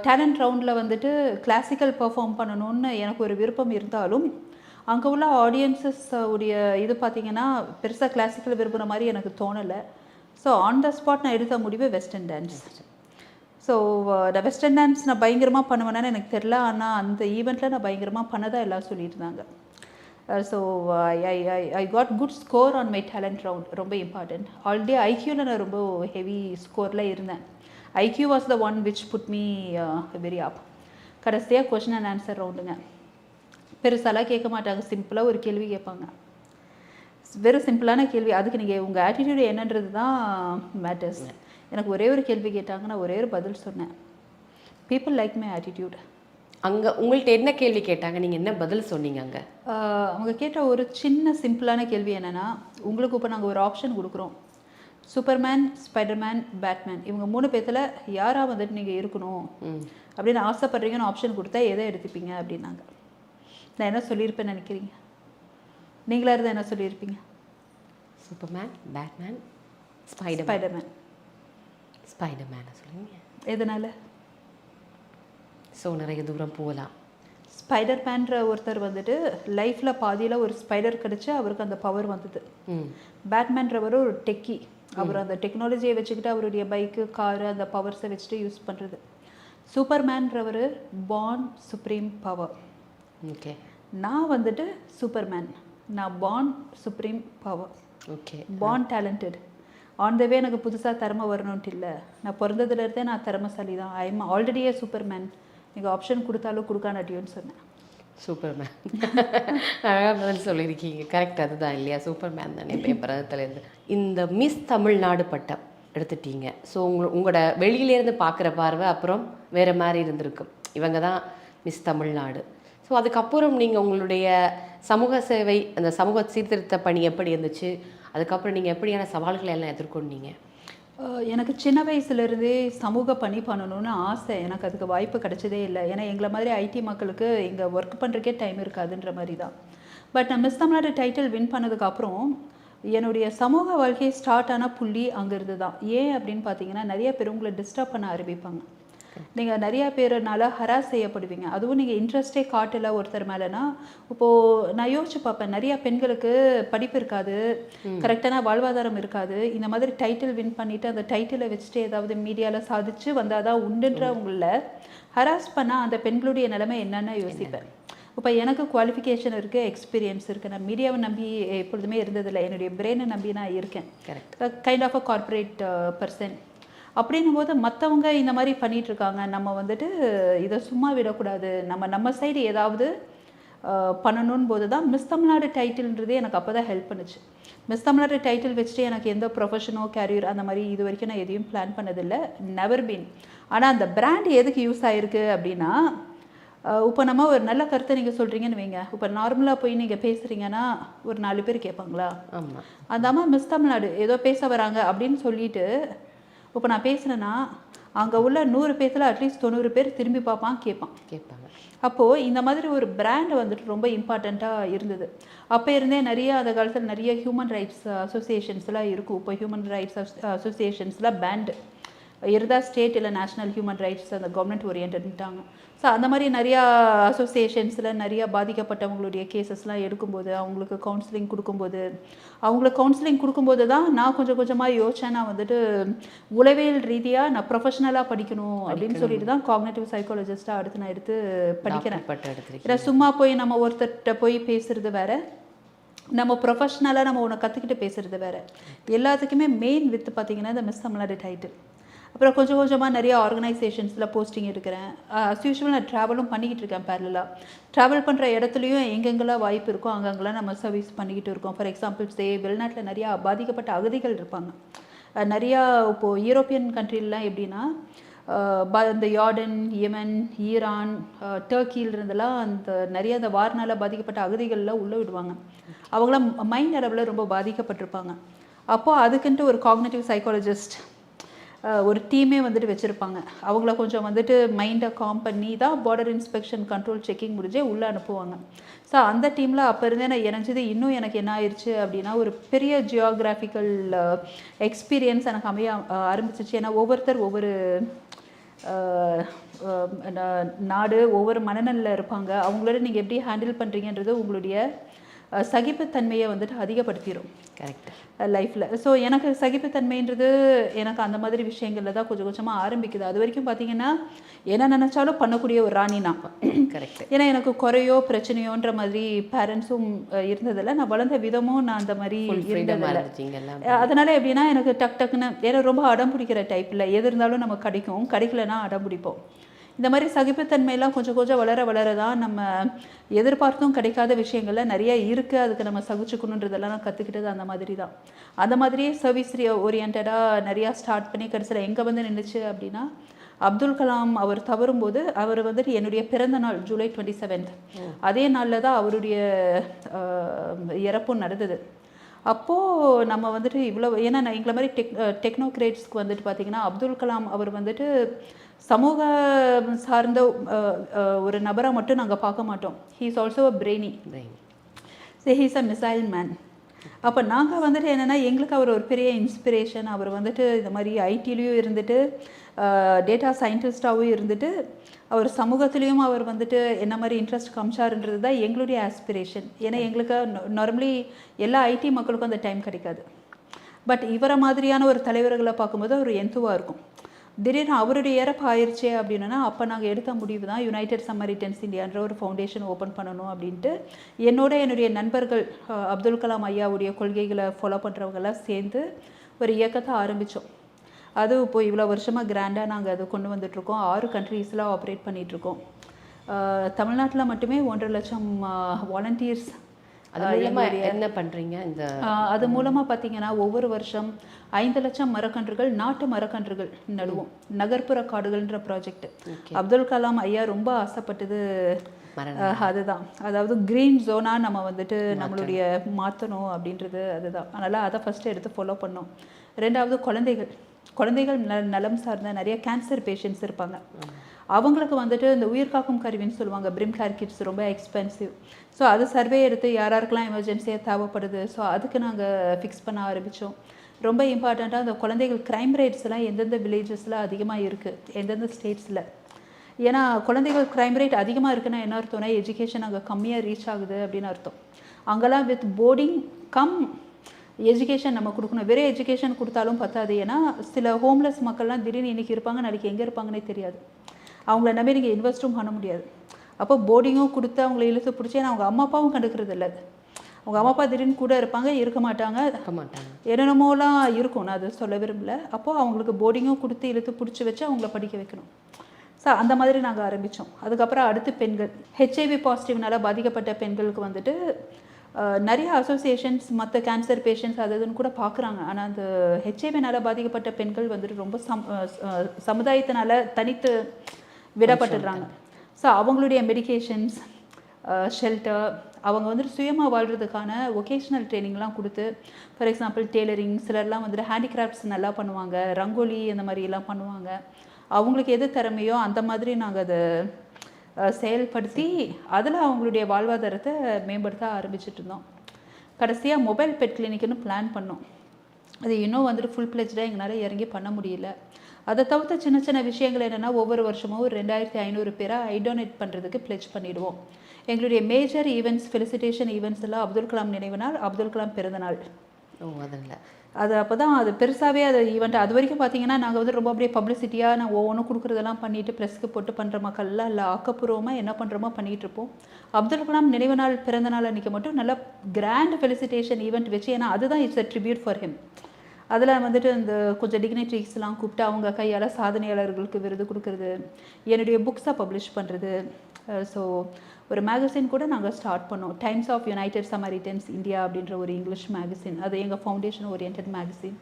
டேலண்ட் ரவுண்டில் வந்துட்டு கிளாசிக்கல் பர்ஃபார்ம் பண்ணணும்னு எனக்கு ஒரு விருப்பம் இருந்தாலும் அங்கே உள்ள ஆடியன்ஸஸ் உடைய இது பார்த்திங்கன்னா பெருசாக கிளாசிக்கல் விரும்புகிற மாதிரி எனக்கு தோணலை. ஸோ ஆன் த ஸ்பாட் நான் எடுத்த முடிவு வெஸ்டர்ன் டான்ஸ். ஸோ இந்த வெஸ்டர்ன் டான்ஸ் நான் பயங்கரமாக பண்ணுவேன்னு எனக்கு தெரில. ஆனால் அந்த ஈவெண்ட்டில் நான் பயங்கரமாக பண்ணதாக எல்லாம் சொல்லியிருந்தாங்க. So I got good score on my talent round. ரொம்ப இம்பார்ட்டண்ட். ஆல்ரெடி ஐக்யூவில் நான் ரொம்ப ஹெவி ஸ்கோரில் இருந்தேன். IQ was the one which put me very up. கடைசியாக கொஷின் அண்ட் ஆன்சர் ரவுண்டுங்க. பெருசாலாம் கேட்க மாட்டாங்க, சிம்பிளாக ஒரு கேள்வி கேட்பாங்க. வெறும் சிம்பிளான கேள்வி. அதுக்கு நீங்கள் உங்கள் ஆட்டிடியூடு என்னன்றது தான் மேட்டர்ஸ். எனக்கு ஒரே ஒரு கேள்வி கேட்டாங்க, நான் ஒரே ஒரு பதில் சொன்னேன். People like my attitude. அங்கே உங்கள்கிட்ட என்ன கேள்வி கேட்டாங்க, நீங்கள் என்ன பதில் சொன்னீங்க அங்கே? அவங்க கேட்ட ஒரு சின்ன சிம்பிளான கேள்வி என்னென்னா, உங்களுக்கு இப்போ நாங்கள் ஒரு ஆப்ஷன் கொடுக்குறோம். சூப்பர்மேன், ஸ்பைடர்மேன், பேட்மேன் இவங்க 3 பேர்த்தில் யாராக வந்துட்டு நீங்கள் இருக்கணும் அப்படின்னு ஆசைப்படுறீங்கன்னு ஆப்ஷன் கொடுத்தா எதை எடுத்துப்பீங்க அப்படின்னாங்க. நான் என்ன சொல்லியிருப்பேன்னு நினைக்கிறீங்க? நீங்களா இருந்தால் என்ன சொல்லியிருப்பீங்க? Superman, batman, spiderman. ஸ்பைடர்மேனை சொல்லுங்க. எதனால்? ஸோ நிறைய தூரம் போகலாம். ஸ்பைடர்மேன்ற ஒருத்தர் வந்துட்டு லைஃப்பில் பாதியில் ஒரு ஸ்பைடர் கிடச்சி அவருக்கு அந்த பவர் வந்தது. பேட்மேன்றவர் ஒரு டெக்கி, அவர் அந்த டெக்னாலஜியை வச்சுக்கிட்டு அவருடைய பைக்கு, காரு, அந்த பவர்ஸை வச்சுட்டு யூஸ் பண்ணுறது. சூப்பர்மேன்றவர் பார்ன் சுப்ரீம் பவர். ஓகே. நான் வந்துட்டு சூப்பர்மேன், நான் born supreme power. Okay. Born talented. On the way எனக்கு புதுசாக திறமை வரணுன்ட்டு இல்லை, நான் பிறந்ததுலேருந்தே நான் திறமைசாலி தான். I am already A Superman. நீங்கள் ஆப்ஷன் கொடுத்தாலும் கொடுக்கானாட்டியோன்னு சொன்னேன். சூப்பர்மேன். அழகாக பதில் சொல்லியிருக்கீங்க. கரெக்ட், அதுதான் இல்லையா? சூப்பர்மேன் தானே பிறந்ததுலேருந்து. இந்த மிஸ் தமிழ்நாடு பட்டம் எடுத்துட்டீங்க. ஸோ உங்களோட வெளியிலேருந்து பார்க்குற பார்வை அப்புறம் வேறு மாதிரி இருந்திருக்கும். இவங்க தான் மிஸ் தமிழ்நாடு. ஸோ அதுக்கப்புறம் நீங்கள் உங்களுடைய சமூக சேவை, அந்த சமூக சீர்திருத்த பணி எப்படி இருந்துச்சு? அதுக்கப்புறம் நீங்கள் எப்படியான சவால்களை எல்லாம் எதிர்கொண்டீங்க? எனக்கு சின்ன வயசுலேருந்தே சமூக பணி பண்ணணும்னு ஆசை. எனக்கு அதுக்கு வாய்ப்பு கிடைச்சதே இல்லை. ஏன்னா எங்களை மாதிரி ஐடி மக்களுக்கு இங்கே ஒர்க் பண்ணுறக்கே டைம் இருக்காதுன்ற மாதிரி தான். பட் நான் மிஸ் தமிழ்நாடு டைட்டில் வின் பண்ணதுக்கப்புறம் என்னுடைய சமூக வாழ்க்கையை ஸ்டார்ட் ஆன புள்ளி அங்கேருந்து தான். ஏன் அப்படின்னு பார்த்தீங்கன்னா, நிறைய பேர் உங்களை டிஸ்டர்ப் பண்ண ஆரம்பிப்பாங்க. நீங்கள் நிறையா பேருனால ஹராஸ் செய்யப்படுவீங்க. அதுவும் நீங்கள் இன்ட்ரெஸ்டே காட்டலை ஒருத்தர் மேலேனா. இப்போது நான் யோசிச்சு பார்ப்பேன், நிறையா பெண்களுக்கு படிப்பு இருக்காது, கரெக்டான வாழ்வாதாரம் இருக்காது. இந்த மாதிரி டைட்டில் வின் பண்ணிவிட்டு அந்த டைட்டிலை வச்சுட்டு ஏதாவது மீடியாவில் சாதிச்சு வந்தால் தான் உண்டுன்றவங்கள ஹராஸ் பண்ணால் அந்த பெண்களுடைய நிலைமை என்னென்னு யோசிப்பேன். இப்போ எனக்கு குவாலிஃபிகேஷன் இருக்குது, எக்ஸ்பீரியன்ஸ் இருக்குது. நான் மீடியாவை நம்பி எப்பொழுதுமே இருந்ததில்லை, என்னுடைய பிரெயினை நம்பி நான் இருக்கேன். Kind of a corporate person. அப்படின்னும் போது மற்றவங்க இந்த மாதிரி பண்ணிகிட்ருக்காங்க, நம்ம வந்துட்டு இதை சும்மா விடக்கூடாது, நம்ம சைடு ஏதாவது பண்ணணும் போது தான் மிஸ் தமிழ்நாடு டைட்டில்ன்றதே எனக்கு அப்போ தான் ஹெல்ப் பண்ணுச்சு. மிஸ் தமிழ்நாடு டைட்டில் வச்சுட்டு எனக்கு எந்த ப்ரொஃபஷனோ கேரியர் அந்த மாதிரி இது வரைக்கும் நான் எதையும் பிளான் பண்ணதில்லை, நெவர் பீன். ஆனால் அந்த பிராண்ட் எதுக்கு யூஸ் ஆகிருக்கு அப்படின்னா, இப்போ நம்ம ஒரு நல்ல கருத்தை நீங்கள் சொல்கிறீங்கன்னு வைங்க, இப்போ நார்மலாக போய் நீங்கள் பேசுகிறீங்கன்னா ஒரு 4 பேர் கேட்பாங்களா? ஆமாம். அந்த அம்மா மிஸ் தமிழ்நாடு ஏதோ பேச வராங்க அப்படின்னு சொல்லிட்டு இப்போ நான் பேசுகிறேன்னா அங்கே உள்ள 100 பேர்த்தில் அட்லீஸ்ட் 90 பேர் திரும்பி கேட்பாங்க. அப்போது இந்த மாதிரி ஒரு பிராண்டு வந்துட்டு ரொம்ப இம்பார்ட்டண்ட்டாக இருந்தது. அப்போ இருந்தே நிறைய அந்த காலத்தில் நிறைய ஹியூமன் ரைட்ஸ் அசோசியேஷன்ஸ்லாம் இருக்கும். இப்போ ஹியூமன் ரைட்ஸ் அசோசியேஷன்ஸ்லாம் பேண்டு இருந்தால் ஸ்டேட் இல்லை நேஷ்னல் ஹியூமன் ரைட்ஸ் அந்த கவர்மெண்ட் ஓரியன்ட்டாங்க. ஸோ அந்த மாதிரி நிறையா அசோசியேஷன்ஸில் நிறையா பாதிக்கப்பட்டவங்களுடைய கேசஸ்லாம் எடுக்கும்போது, அவங்களுக்கு கவுன்சிலிங் கொடுக்கும்போது தான் நான் கொஞ்சம் கொஞ்சமாக யோசிச்சேன், நான் வந்துட்டு உளவியல் ரீதியாக நான் ப்ரொஃபஷனலாக படிக்கணும் அப்படின்னு சொல்லிட்டு தான் காக்னேட்டிவ் சைக்காலஜிஸ்ட்டாக அடுத்து நான் எடுத்து படிக்கிறேன். ஏன்னா சும்மா போய் நம்ம ஒருத்தர்கிட்ட போய் பேசுகிறது வேறு, நம்ம ப்ரொஃபஷ்னலாக நம்ம ஒன்று கற்றுக்கிட்டு பேசுகிறது வேறு. எல்லாத்துக்குமே மெயின் வித்து பார்த்திங்கன்னா இந்த மிஸ் தமிழ்நாடு டைட்டில். அப்புறம் கொஞ்சம் கொஞ்சமாக நிறைய ஆர்கனைசேஷன்ஸில் போஸ்டிங் எடுக்கிறேன். அஸ் யூஷுவல் நான் ட்ராவலும் பண்ணிக்கிட்டு இருக்கேன். பேரலாக ட்ராவல் பண்ணுற இடத்துலையும் எங்கெங்கெல்லாம் வாய்ப்பு இருக்கோ அங்கங்கெல்லாம் நம்ம சர்வீஸ் பண்ணிக்கிட்டு இருக்கோம். ஃபார் எக்ஸாம்பிள் வெளிநாட்டில் நிறையா பாதிக்கப்பட்ட அகதிகள் இருப்பாங்க. நிறையா இப்போது யூரோப்பியன் கண்ட்ரிலாம் எப்படின்னா, இந்த யார்டன், யெமன், ஈரான், டர்க்கியில் இருந்தெல்லாம் அந்த நிறைய அந்த வார்னால் பாதிக்கப்பட்ட அகதிகள்லாம் உள்ளே விடுவாங்க. அவங்களாம் மைண்ட் அளவில் ரொம்ப பாதிக்கப்பட்டிருப்பாங்க. அப்போது அதுக்குன்ட்டு ஒரு காக்னேட்டிவ் சைக்காலஜிஸ்ட் ஒரு டீமே வந்துட்டு வச்சுருப்பாங்க. அவங்கள கொஞ்சம் வந்துட்டு மைண்டை காம் பண்ணி தான் பார்டர் இன்ஸ்பெக்ஷன், கண்ட்ரோல், செக்கிங் முடிஞ்சே உள்ளே அனுப்புவாங்க. ஸோ அந்த டீமில் அப்போ இருந்தே நான் இணைஞ்சது. இன்னும் எனக்கு என்ன ஆயிடுச்சு அப்படின்னா, ஒரு பெரிய ஜியோகிராஃபிக்கல் எக்ஸ்பீரியன்ஸ் எனக்கு அமைய ஆரம்பிச்சிச்சு. ஏன்னா ஒவ்வொருத்தர் ஒவ்வொரு நாடு, ஒவ்வொரு மனநலில் இருப்பாங்க. அவங்களோட நீங்கள் எப்படி ஹேண்டில் பண்ணுறீங்கன்றது உங்களுடைய சகிப்புத்தன்மையை வந்துட்டு அதிகப்படுத்திடும். கரெக்ட். லைஃப்பில். ஸோ எனக்கு சகிப்புத்தன்மைன்றது எனக்கு அந்த மாதிரி விஷயங்களில் தான் கொஞ்சம் கொஞ்சமாக ஆரம்பிக்குது. அது வரைக்கும் பார்த்தீங்கன்னா என்ன நினச்சாலும் பண்ணக்கூடிய ஒரு ராணி நான். கரெக்ட். ஏன்னா எனக்கு குறையோ பிரச்சனையோன்ற மாதிரி பேரண்ட்ஸும் இருந்ததில்லை, நான் வளர்ந்த விதமும் நான் அந்த மாதிரி இருந்ததில்லை. அதனால் எப்படின்னா எனக்கு டக்குன்னு ஏன்னா ரொம்ப அடம் பிடிக்கிற டைப்பில் எது இருந்தாலும் நம்ம கிடைக்கலன்னா அடம் பிடிப்போம். இந்த மாதிரி சகிப்புத்தன்மையெல்லாம் கொஞ்சம் கொஞ்சம் வளர தான் நம்ம எதிர்பார்த்தும் கிடைக்காத விஷயங்கள்லாம் நிறைய இருக்குது. அதுக்கு நம்ம சகிச்சுக்கணுன்றதெல்லாம் நான் கற்றுக்கிட்டது அந்த மாதிரி தான். அந்த மாதிரியே சர்வீஸ் ஓரியன்டாக நிறையா ஸ்டார்ட் பண்ணி கடைசியில் எங்கே வந்து நின்றுச்சு அப்படின்னா, அப்துல் கலாம் அவர் தவறும்போது அவர் வந்துட்டு என்னுடைய பிறந்த நாள் ஜூலை 27th அதே நாளில் தான் அவருடைய இறப்பும் நடந்தது. அப்போது நம்ம வந்துட்டு இவ்வளோ, ஏன்னா நான் எங்களை மாதிரி டெக்னோக்ரேட்ஸ்க்கு வந்துட்டு பார்த்திங்கன்னா அப்துல் கலாம் அவர் வந்துட்டு சமூக சார்ந்த ஒரு நபராக மட்டும் நாங்கள் பார்க்க மாட்டோம். He is also a brainy, he's a missile man. அப்போ நாங்கள் வந்துட்டு என்னென்னா எங்களுக்கு அவர் ஒரு பெரிய இன்ஸ்பிரேஷன். அவர் வந்துட்டு இந்த மாதிரி ஐடிலையும் இருந்துட்டு டேட்டா சயின்டிஸ்டாகவும் இருந்துட்டு அவர் சமூகத்துலேயும் அவர் வந்துட்டு என்ன மாதிரி இன்ட்ரெஸ்ட் காமிச்சாருன்றது தான் எங்களுடைய ஆஸ்பிரேஷன். ஏன்னா எங்களுக்கு நார்மலி எல்லா ஐடி மக்களுக்கும் அந்த டைம் கிடைக்காது. பட் இவரை மாதிரியான ஒரு தலைவர்களை பார்க்கும்போது அவர் எந்துவாக இருக்கும். திடீர்னு அவருடைய இறப்பு ஆயிடுச்சு அப்படின்னா அப்போ நாங்கள் எடுத்த முடிவு தான் யுனைடெட் சமாரிட்டன்ஸ் இந்தியான்ற ஒரு ஃபவுண்டேஷன் ஓப்பன் பண்ணணும் அப்படின்ட்டு என்னுடைய நண்பர்கள் அப்துல் கலாம் ஐயாவுடைய கொள்கைகளை ஃபாலோ பண்ணுறவங்கெல்லாம் சேர்ந்து ஒரு இயக்கத்தை ஆரம்பித்தோம். அது இப்போ இவ்வளோ வருஷமாக கிராண்டாக நாங்கள் அதை கொண்டு வந்துட்ருக்கோம். 6 கண்ட்ரீஸில் ஆப்ரேட் பண்ணிகிட்ருக்கோம். தமிழ்நாட்டில் மட்டுமே 1.5 லட்சம் வாலண்டியர்ஸ். அது மூலமாக என்ன பண்ணுறீங்க? இந்த அது மூலமாக பார்த்தீங்கன்னா ஒவ்வொரு வருஷம் 5 லட்சம் மரக்கன்றுகள், நாட்டு மரக்கன்றுகள் நடுவோம். நகர்ப்புற காடுகள்ன்ற ப்ராஜெக்ட் அப்துல் கலாம் ஐயா ரொம்ப ஆசைப்பட்டது அதுதான். அதாவது கிரீன் ஜோனாக நம்ம வந்துட்டு நம்மளுடைய மாற்றணும் அப்படின்றது அதுதான். அதனால் அதை ஃபஸ்ட்டு எடுத்து ஃபாலோ பண்ணோம். 2வது குழந்தைகள் நலம் சார்ந்த நிறைய கேன்சர் பேஷண்ட்ஸ் இருப்பாங்க. அவங்களுக்கு வந்துட்டு இந்த உயிர்காக்கும் கருவின்னு சொல்லுவாங்க, பிரிம் கேர் கிட்ஸ், ரொம்ப எக்ஸ்பென்சிவ். ஸோ அது சர்வே எடுத்து யாராருக்கெல்லாம் எமர்ஜென்சியாக தேவைப்படுது, ஸோ அதுக்கு நாங்கள் ஃபிக்ஸ் பண்ண ஆரம்பித்தோம். ரொம்ப இம்பார்ட்டண்ட்டாக அந்த குழந்தைகள் க்ரைம் ரேட்ஸ்லாம் எந்தெந்த வில்லேஜஸில் அதிகமாக இருக்குது, எந்தெந்த ஸ்டேட்ஸில். ஏன்னா குழந்தைகள் க்ரைம் ரேட் அதிகமாக இருக்குன்னா என்ன அர்த்தம்னா எஜுகேஷன் அங்கே கம்மியாக ரீச் ஆகுது அப்படின்னு அர்த்தம். அங்கெல்லாம் வித் போர்டிங் கம் எஜுகேஷன் நம்ம கொடுக்கணும். வெறும் எஜுகேஷன் கொடுத்தாலும் பத்தாது. ஏன்னா சில ஹோம்லெஸ் மக்கள்லாம் திடீர்னு இன்றைக்கி இருப்பாங்க, நாளைக்கு எங்கே இருப்பாங்கன்னே தெரியாது. அவங்கள நம்பி நீங்கள் இன்வெஸ்ட்டும் பண்ண முடியாது. அப்போ போர்டிங்கும் கொடுத்து அவங்கள இழுத்து பிடிச்சி, ஏன்னா அவங்க அம்மா அப்பாவும் கண்டுக்கிறது இல்லை. அவங்க அம்மா அப்பா திடீர்னு கூட இருப்பாங்க, இருக்க மாட்டாங்க, என்னென்னமோலாம் இருக்கும், நான் அதை சொல்ல விரும்பல. அப்போது அவங்களுக்கு போர்டிங்கும் கொடுத்து இழுத்து பிடிச்சி வச்சு அவங்கள படிக்க வைக்கணும். ஸோ அந்த மாதிரி நாங்கள் ஆரம்பித்தோம். அதுக்கப்புறம் அடுத்து பெண்கள், ஹெச்ஐவி பாசிட்டிவ்னால பாதிக்கப்பட்ட பெண்களுக்கு வந்துட்டு நிறைய அசோசியேஷன்ஸ் மற்ற கேன்சர் பேஷண்ட்ஸ் அது இதுன்னு கூட பார்க்குறாங்க. ஆனால் அந்த ஹெச்ஐவினால் பாதிக்கப்பட்ட பெண்கள் வந்துட்டு ரொம்ப சமுதாயத்தினால தனித்து விடப்பட்டுடுறாங்க. ஸோ அவங்களுடைய மெடிகேஷன்ஸ், ஷெல்டர், அவங்க வந்துட்டு சுயமாக வாழ்கிறதுக்கான ஒகேஷ்னல் ட்ரைனிங்லாம் கொடுத்து, ஃபார் எக்ஸாம்பிள் டெய்லரிங், சிலர்லாம் வந்துட்டு ஹேண்டிகிராஃப்ட்ஸ் நல்லா பண்ணுவாங்க, ரங்கோலி இந்த மாதிரிலாம் பண்ணுவாங்க. அவங்களுக்கு எது திறமையோ அந்த மாதிரி நாங்கள் அதை செயல்படுத்தி அதில் அவங்களுடைய வாழ்வாதாரத்தை மேம்படுத்த ஆரம்பிச்சுட்டு இருந்தோம். கடைசியாக மொபைல் பெட் கிளினிக்னு பிளான் பண்ணோம். அது இன்னும் வந்துட்டு ஃபுல் பிளெஜ்டாக எங்களால் இறங்கி பண்ண முடியல. அதை தவிர்த்த சின்ன சின்ன விஷயங்கள் என்னென்னா, ஒவ்வொரு வருஷமும் 2500 பேரை ஐடோனேட் பண்ணுறதுக்கு பிளெஜ் பண்ணிவிடுவோம். எங்களுடைய மேஜர் ஈவெண்ட்ஸ், ஃபெலிசிட்டேஷன் ஈவெண்ட்ஸ் எல்லாம் அப்துல் கலாம் நினைவு நாள், அப்துல் கலாம் பிறந்தநாள். அது அப்போ தான் அது பெருசாகவே அது ஈவெண்ட். அது வரைக்கும் பார்த்தீங்கன்னா நாங்கள் வந்து ரொம்ப அப்படியே பப்ளிசிட்டியாக நான் ஒவ்வொன்றும் கொடுக்குறதெல்லாம் பண்ணிவிட்டு ப்ரெஸ்க்கு போட்டு பண்ணுற மக்கள்லாம் இல்லை, ஆக்கப்பூர்வமாக என்ன பண்ணுறோமோ பண்ணிகிட்ருப்போம். அப்துல் கலாம் நினைவு நாள், பிறந்த நாள் அன்றைக்கி மட்டும் நல்லா கிராண்ட் ஃபெலிசிட்டேஷன் ஈவெண்ட் வச்சு, ஏன்னா அதுதான் it's a tribute for him. அதில் வந்துட்டு இந்த கொஞ்சம் டிக்னிட்ரிஸ்லாம் கூப்பிட்டு அவங்க கையால் சாதனையாளர்களுக்கு விருது கொடுக்குறது, என்னுடைய புக்ஸை பப்ளிஷ் பண்ணுறது. ஸோ ஒரு மேகசின் கூட நாங்கள் ஸ்டார்ட் பண்ணோம், Times of United Samaritans India அப்படின்ற ஒரு இங்கிலீஷ் மேகசின். அது எங்கள் ஃபவுண்டேஷன் ஓரியன்ட் மேகசின்.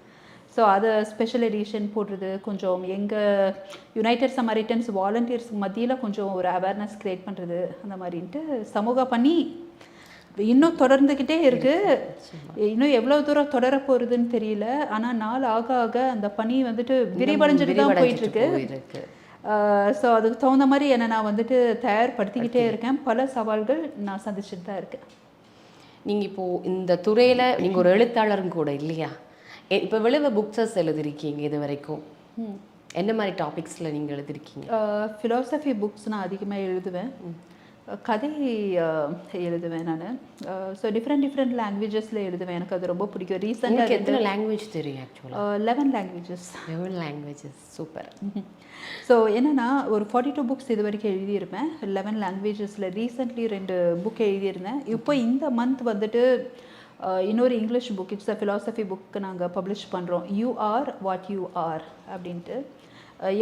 ஸோ அதை ஸ்பெஷல் எடிஷன் போடுறது, கொஞ்சம் எங்கள் யுனைடெட் சமாரிட்டன்ஸ் வாலண்டியர்ஸ் மத்தியில் கொஞ்சம் ஒரு அவேர்னஸ் க்ரியேட் பண்ணுறது, அந்த மாதிரின்ட்டு சமூக பண்ணி இன்னும் தொடர்ந்துக்கிட்டே இருக்குது. இன்னும் எவ்வளோ தூரம் தொடர போகிறதுன்னு தெரியல. ஆனால் நாள் ஆக ஆக அந்த பணி வந்துட்டு விரிவடைஞ்சிட்டு தான் போயிட்டுருக்கு. ஸோ அதுக்கு தகுந்த மாதிரி என்னை நான் வந்துட்டு தயார்படுத்திக்கிட்டே இருக்கேன். பல சவால்கள் நான் சந்திச்சுட்டு தான் இருக்கேன். நீங்கள் இப்போது இந்த துறையில் நீங்கள் ஒரு எழுத்தாளரும் கூட இல்லையா? இப்போ விளைவ புக்ஸஸ் எழுதிருக்கீங்க இது வரைக்கும், என்ன மாதிரி டாபிக்ஸில் நீங்கள் எழுதிருக்கீங்க? ஃபிலாசபி புக்ஸ் நான் அதிகமாக எழுதுவேன், கதை எழுதுவேன் நான். ஸோ டிஃப்ரெண்ட் லாங்குவேஜஸில் எழுதுவேன், எனக்கு அது ரொம்ப பிடிக்கும். ரீசெண்டாக எத்தனை லாங்குவேஜ் தெரியும்? ஆக்சுவலாக 11 லாங்குவேஜஸ். 11 languages, super. ஸோ என்னென்னா ஒரு 42 புக்ஸ் இது வரைக்கும் எழுதியிருப்பேன் 11 லாங்குவேஜஸில். ரீசெண்ட்லி 2 புக் எழுதியிருந்தேன். இப்போ இந்த மந்த் வந்துட்டு இன்னொரு English book, it's a philosophy book நாங்கள் பப்ளிஷ் பண்ணுறோம், you are what you are அப்படின்ட்டு.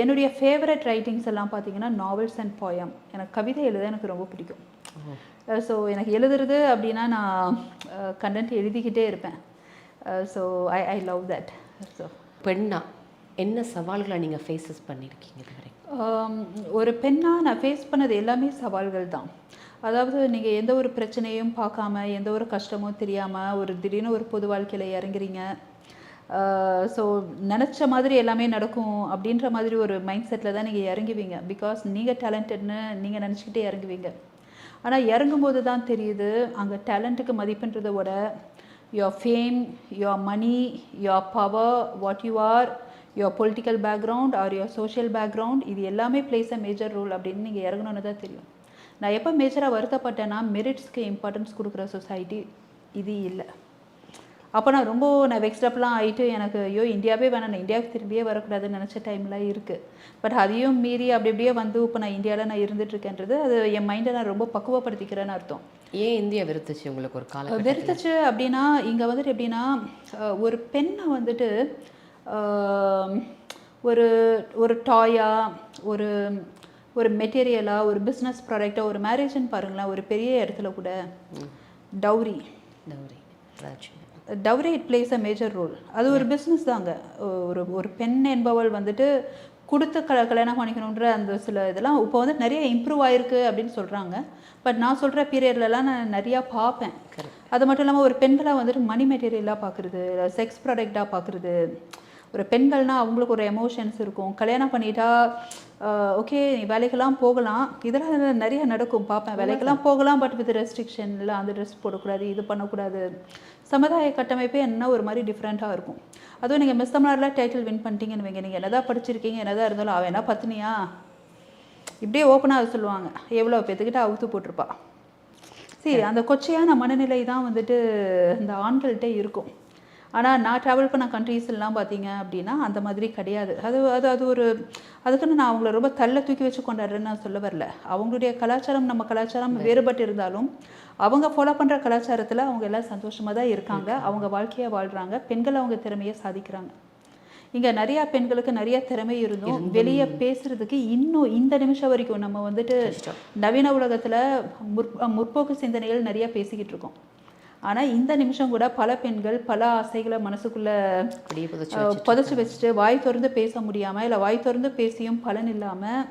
என்னுடைய ஃபேவரட் ரைட்டிங்ஸ் எல்லாம் பார்த்தீங்கன்னா நாவல்ஸ் அண்ட் போயம். எனக்கு கவிதை எழுத எனக்கு ரொம்ப பிடிக்கும். ஸோ எனக்கு எழுதுறது அப்படின்னா நான் கண்டென்ட் எழுதிக்கிட்டே இருப்பேன். So I love that. So பெண்ணா என்ன சவால்களை நீங்கள் ஃபேஸஸ் பண்ணியிருக்கீங்க இது வரைக்கும்? ஒரு பெண்ணாக நான் ஃபேஸ் பண்ணது எல்லாமே சவால்கள் தான். அதாவது நீங்கள் எந்த ஒரு பிரச்சனையும் பார்க்காம, எந்த ஒரு கஷ்டமும் தெரியாமல் ஒரு திடீர்னு ஒரு பொது வாழ்க்கையில் இறங்குறீங்க. ஸோ நினச்ச மாதிரி எல்லாமே நடக்கும் அப்படின்ற மாதிரி ஒரு மைண்ட் செட்டில் தான் நீங்கள் இறங்குவீங்க. பிகாஸ் நீங்கள் டேலண்டட்னு நீங்கள் நினச்சிக்கிட்டே இறங்குவீங்க. ஆனால் இறங்கும்போது தான் தெரியுது, அங்கே டேலண்ட்டுக்கு மதிப்புன்றதை விட your fame, your money, your power, what you are, your political background or your social background, இது எல்லாமே plays a major role அப்படின்னு நீங்கள் இறங்கணுன்னு தான் தெரியும். நான் எப்போ மேஜராக வருத்தப்பட்டேன்னா, மெரிட்ஸ்க்கு இம்பார்ட்டன்ஸ் கொடுக்குற சொசைட்டி இது இல்லை. அப்போ நான் வெக்ஸ்டப்லாம் ஆகிட்டு எனக்கு ஐயோ இந்தியாவே வேணாம், நான் இந்தியாவுக்கு திரும்பியே வரக்கூடாதுன்னு நினச்ச டைம்லாம் இருக்குது. பட் அதையும் மீறி அப்படி அப்படியே வந்து இப்போ நான் இந்தியாவில் நான் இருந்துகிட்ருக்கேன்றது அது என் மைண்டை நான் ரொம்ப பக்குவப்படுத்திக்கிறேன்னு அர்த்தம். ஏன் இந்தியா வெறுத்துச்சு உங்களுக்கு ஒரு காலம்? வெறுத்துச்சு அப்படின்னா இங்கே வந்துட்டு எப்படின்னா, ஒரு பெண்ணை வந்துட்டு ஒரு ஒரு டாயா, ஒரு ஒரு மெட்டீரியலாக, ஒரு பிஸ்னஸ் ப்ராடக்டாக, ஒரு மேரேஜ்னு பாருங்களேன், ஒரு பெரிய இடத்துல கூட dowry it plays a major role. அது ஒரு பிஸ்னஸ் தாங்க. ஒரு பெண் என்பவள் வந்துட்டு கொடுத்து கல்யாணம் பண்ணிக்கணுன்ற அந்த சில இதெல்லாம் இப்போ வந்து நிறைய இம்ப்ரூவ் ஆயிருக்கு அப்படின்னு சொல்கிறாங்க. பட் நான் சொல்கிற பீரியட்லலாம் நான் நிறையா பார்ப்பேன். அது மட்டும் இல்லாமல் ஒரு பெண்களாக வந்துட்டு மணி மெட்டீரியலாக பார்க்குறது, செக்ஸ் ப்ராடக்டாக பார்க்குறது. ஒரு பெண்கள்னால் அவங்களுக்கு ஒரு எமோஷன்ஸ் இருக்கும். கல்யாணம் பண்ணிட்டா ஓகே நீ வேலைக்கெல்லாம் போகலாம், இதெல்லாம் நிறைய நடக்கும் பார்ப்பேன். வேலைக்கெல்லாம் போகலாம், பட் வித் ரெஸ்ட்ரிக்ஷன், இல்லை அந்த ட்ரெஸ் போடக்கூடாது, இது பண்ணக்கூடாது. சமுதாய கட்டமைப்பே என்ன ஒரு மாதிரி டிஃப்ரெண்ட்டாக இருக்கும். அதுவும் நீங்கள் மிஸ் தமிழ்நாட்டில் டைட்டில் வின் பண்ணிட்டீங்கன்னு வைங்க, நீங்கள் என்னதான் படிச்சிருக்கீங்க, என்னதான் இருந்தாலும் அவன் என்ன பத்தினியா இப்படியே ஓப்பனாக அது சொல்லுவாங்க. எவ்வளோ பேத்துக்கிட்ட அவுத்து போட்டிருப்பா. சரி, அந்த கொச்சையான மனநிலை தான் வந்துட்டு இந்த ஆண்கள்கிட்ட இருக்கும். ஆனால் நான் ட்ராவல் பண்ண கண்ட்ரீஸ்லாம் பார்த்தீங்க அப்படின்னா அந்த மாதிரி கிடையாது. அது ஒரு அதுக்குன்னு நான் அவங்கள ரொம்ப தள்ள தூக்கி வச்சு கொண்டாடுறேன்னு நான் சொல்ல வரல. அவங்களுடைய கலாச்சாரம் நம்ம கலாச்சாரம் வேறுபட்டு இருந்தாலும் அவங்க ஃபாலோ பண்ணுற கலாச்சாரத்தில் அவங்க எல்லாம் சந்தோஷமாக தான் இருக்காங்க. அவங்க வாழ்க்கையை வாழ்கிறாங்க. பெண்கள் அவங்க திறமையை சாதிக்கிறாங்க. இங்கே நிறையா பெண்களுக்கு நிறைய திறமை இருந்தும் வெளியே பேசுகிறதுக்கு இன்னும் இந்த நிமிஷம் வரைக்கும் நம்ம வந்துட்டு நவீன உலகத்தில் முற்போக்கு சிந்தனைகள் நிறையா பேசிக்கிட்டு இருக்கோம். ஆனால் இந்த நிமிஷம் கூட பல பெண்கள் பல ஆசைகளை மனசுக்குள்ளே புதைச்சி வச்சுட்டு வாய் திறந்து பேச முடியாமல், இல்லை வாய் திறந்து பேசியும் பலன் இல்லாமல்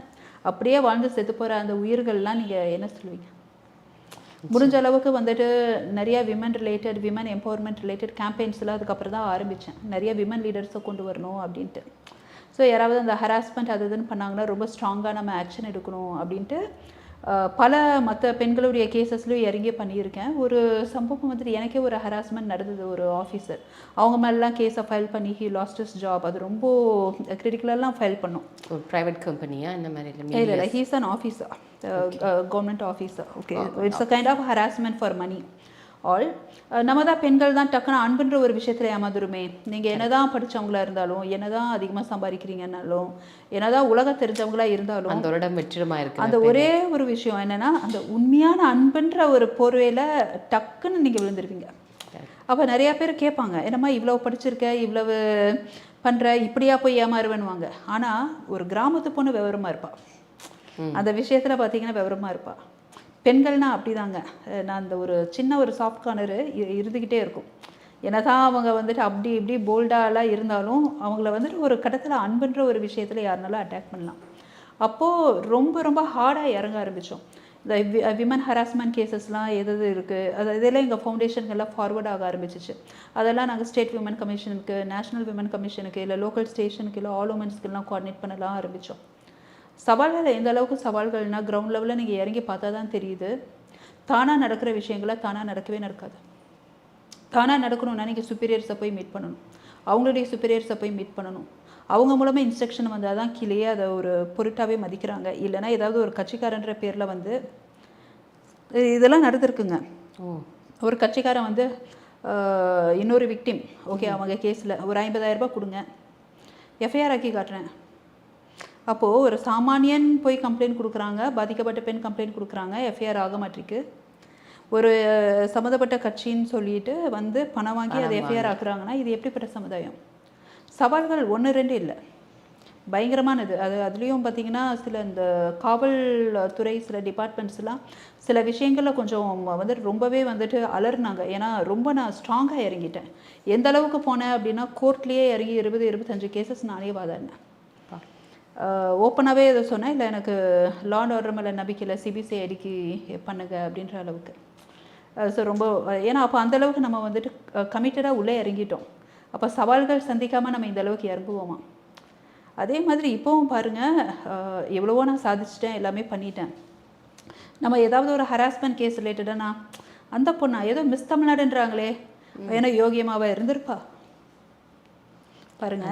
அப்படியே வாழ்ந்து செத்து போகிற அந்த உயிர்கள்லாம் நீங்கள் என்ன சொல்லுவீங்க? முடிஞ்ச அளவுக்கு வந்துட்டு நிறைய விமன் எம்பவர்மெண்ட் ரிலேட்டட் கேம்பெயின்ஸ்லாம் அதுக்கப்புறம் தான் ஆரம்பித்தேன். நிறைய விமன் லீடர்ஸை கொண்டு வரணும் அப்படின்ட்டு. ஸோ யாராவது அந்த ஹராஸ்மெண்ட் அது இதுன்னு பண்ணாங்கன்னா ரொம்ப ஸ்ட்ராங்காக நம்ம ஆக்ஷன் எடுக்கணும் அப்படின்ட்டு பல மற்ற பெண்களுடைய கேசஸ்லையும் இறங்கி பண்ணியிருக்கேன். ஒரு சம்பவம் வந்துட்டு எனக்கே ஒரு ஹராஸ்மெண்ட் நடந்தது. ஒரு ஆஃபீஸர் அவங்க மேலாம் கேஸை ஃபைல் பண்ணி ஹி லாஸ்ட் ஹிஸ் ஜாப். அது ரொம்ப கிரிட்டிக்கலெல்லாம் ஃபைல் பண்ணோம். ஒரு ப்ரைவேட் கம்பெனியா இந்த மாதிரி? இல்லை, he's an officer, government officer. Okay, it's a kind of harassment for money all. நம்ம தான் பெண்கள் தான் டக்குன்னு அன்புன்ற ஒரு விஷயத்தில் ஏமாந்துருமே. நீங்கள் என்ன தான் படித்தவங்களா இருந்தாலும், என்ன தான் அதிகமாக சம்பாதிக்கிறீங்கன்னாலும், என்ன தான் உலக தெரிஞ்சவங்களா இருந்தாலும் அந்த ஒரே ஒரு விஷயம் என்னென்னா, அந்த உண்மையான அன்புன்ற ஒரு போர்வையில் டக்குன்னு நீங்கள் விழுந்துருவீங்க. அப்போ நிறையா பேர் கேட்பாங்க, என்னம்மா இவ்வளோ படிச்சிருக்க, இவ்வளவு பண்ணுற, இப்படியா போய் ஏமாறுவேன்னுவாங்க. ஆனால் ஒரு கிராமத்து பொண்ணு விவரமாக இருப்பாள். அந்த விஷயத்தில் பார்த்தீங்கன்னா விவரமாக இருப்பாள். பெண்கள்னால் அப்படி தாங்க. நான் அந்த ஒரு சின்ன ஒரு சாஃப்ட் கார்னரு இருந்துக்கிட்டே இருக்கும். என்ன தான் அவங்க வந்துட்டு அப்படி இப்படி போல்டாலாம் இருந்தாலும் அவங்கள வந்துட்டு ஒரு கட்டத்தில் அன்புன்ற ஒரு விஷயத்தில் யாருனாலும் அட்டாக் பண்ணலாம். அப்போது ரொம்ப ரொம்ப ஹார்டாக இறங்க ஆரம்பித்தோம். இந்த விமன் ஹராஸ்மெண்ட் கேசஸ்லாம் எது இருக்குது இதெல்லாம் எங்கள் ஃபவுண்டேஷனுக்கெல்லாம் ஃபார்வர்ட் ஆக ஆரம்பிச்சிச்சு. அதெல்லாம் நாங்கள் ஸ்டேட் விமன் கமிஷனுக்கு, நேஷ்னல் விமன் கமிஷனுக்கு, இல்லை லோக்கல் ஸ்டேஷனுக்கு, இல்லை ஆல் உமன்ஸ்க்கெல்லாம் கோஆர்டினேட் பண்ணலாம் ஆரம்பித்தோம். சவால்கள் எந்த அளவுக்கு சவால்கள்னால் கிரவுண்ட் லெவலில் நீங்கள் இறங்கி பார்த்தா தான் தெரியுது. தானாக நடக்கிற விஷயங்களை தானாக நடக்கவே நடக்காது. தானாக நடக்கணும்னா நீங்கள் சுப்பீரியர்ஸை போய் மீட் பண்ணணும், அவங்களுடைய சுப்பீரியர்ஸை போய் மீட் பண்ணணும். அவங்க மூலமாக இன்ஸ்ட்ரக்ஷன் வந்தால் தான் கீழேயே அதை ஒரு பொருட்டாகவே மதிக்கிறாங்க. இல்லைனா ஏதாவது ஒரு கட்சிக்காரன்ற பேரில் வந்து இதெல்லாம் நடந்திருக்குங்க. ஒரு கட்சிக்காரன் வந்து இன்னொரு விக்டிம், ஓகே அவங்க கேஸில் ஒரு 50,000 ரூபாய் கொடுங்க, எஃப்ஐஆர் ஆக்கி காட்டுறேன். அப்போது ஒரு சாமானியன் போய் கம்ப்ளைண்ட் கொடுக்குறாங்க, பாதிக்கப்பட்ட பெண் கம்ப்ளைண்ட் கொடுக்குறாங்க, எஃப்ஐஆர் ஆக மாட்டிருக்கு. ஒரு சம்மந்தப்பட்ட கட்சின்னு சொல்லிட்டு வந்து பணம் வாங்கி அதை எஃப்ஐஆர் ஆக்குறாங்கன்னா இது எப்படிப்பட்ட சமுதாயம்? சவால்கள் 1-2 இல்லை, பயங்கரமானது. அதுலேயும் பார்த்திங்கன்னா சில இந்த காவல்துறை சில டிபார்ட்மெண்ட்ஸ்லாம் சில விஷயங்களில் கொஞ்சம் வந்துட்டு ரொம்பவே வந்துட்டு அலர்னாங்க. ஏன்னா ரொம்ப நான் ஸ்ட்ராங்காக இறங்கிட்டேன். எந்த அளவுக்கு போனேன் அப்படின்னா கோர்ட்லேயே இறங்கி 20-25 கேசஸ் நானே வாதாடினேன். ஓப்பனாகவே இதை சொன்னேன், இல்லை எனக்கு லா அண்ட் ஆர்டர் மேலே நம்பிக்கை இல்லை, சிபிசிஐடிக்கு பண்ணுங்க அப்படின்ற அளவுக்கு. ஸோ ரொம்ப ஏன்னா அப்போ அந்தளவுக்கு நம்ம வந்துட்டு கமிட்டடாக உள்ளே இறங்கிட்டோம். அப்போ சவால்கள் சந்திக்காமல் நம்ம இந்த அளவுக்கு இறங்குவோமா? அதே மாதிரி இப்போவும் பாருங்கள், எவ்வளவோ நான் சாதிச்சிட்டேன், எல்லாமே பண்ணிட்டேன். நம்ம ஏதாவது ஒரு ஹராஸ்மெண்ட் கேஸ் ரிலேட்டடானா அந்த பொண்ணா ஏதோ மிஸ் தமிழ்நாடுன்றாங்களே, ஏன்னா யோகியமாவா இருந்திருப்பா பாருங்க.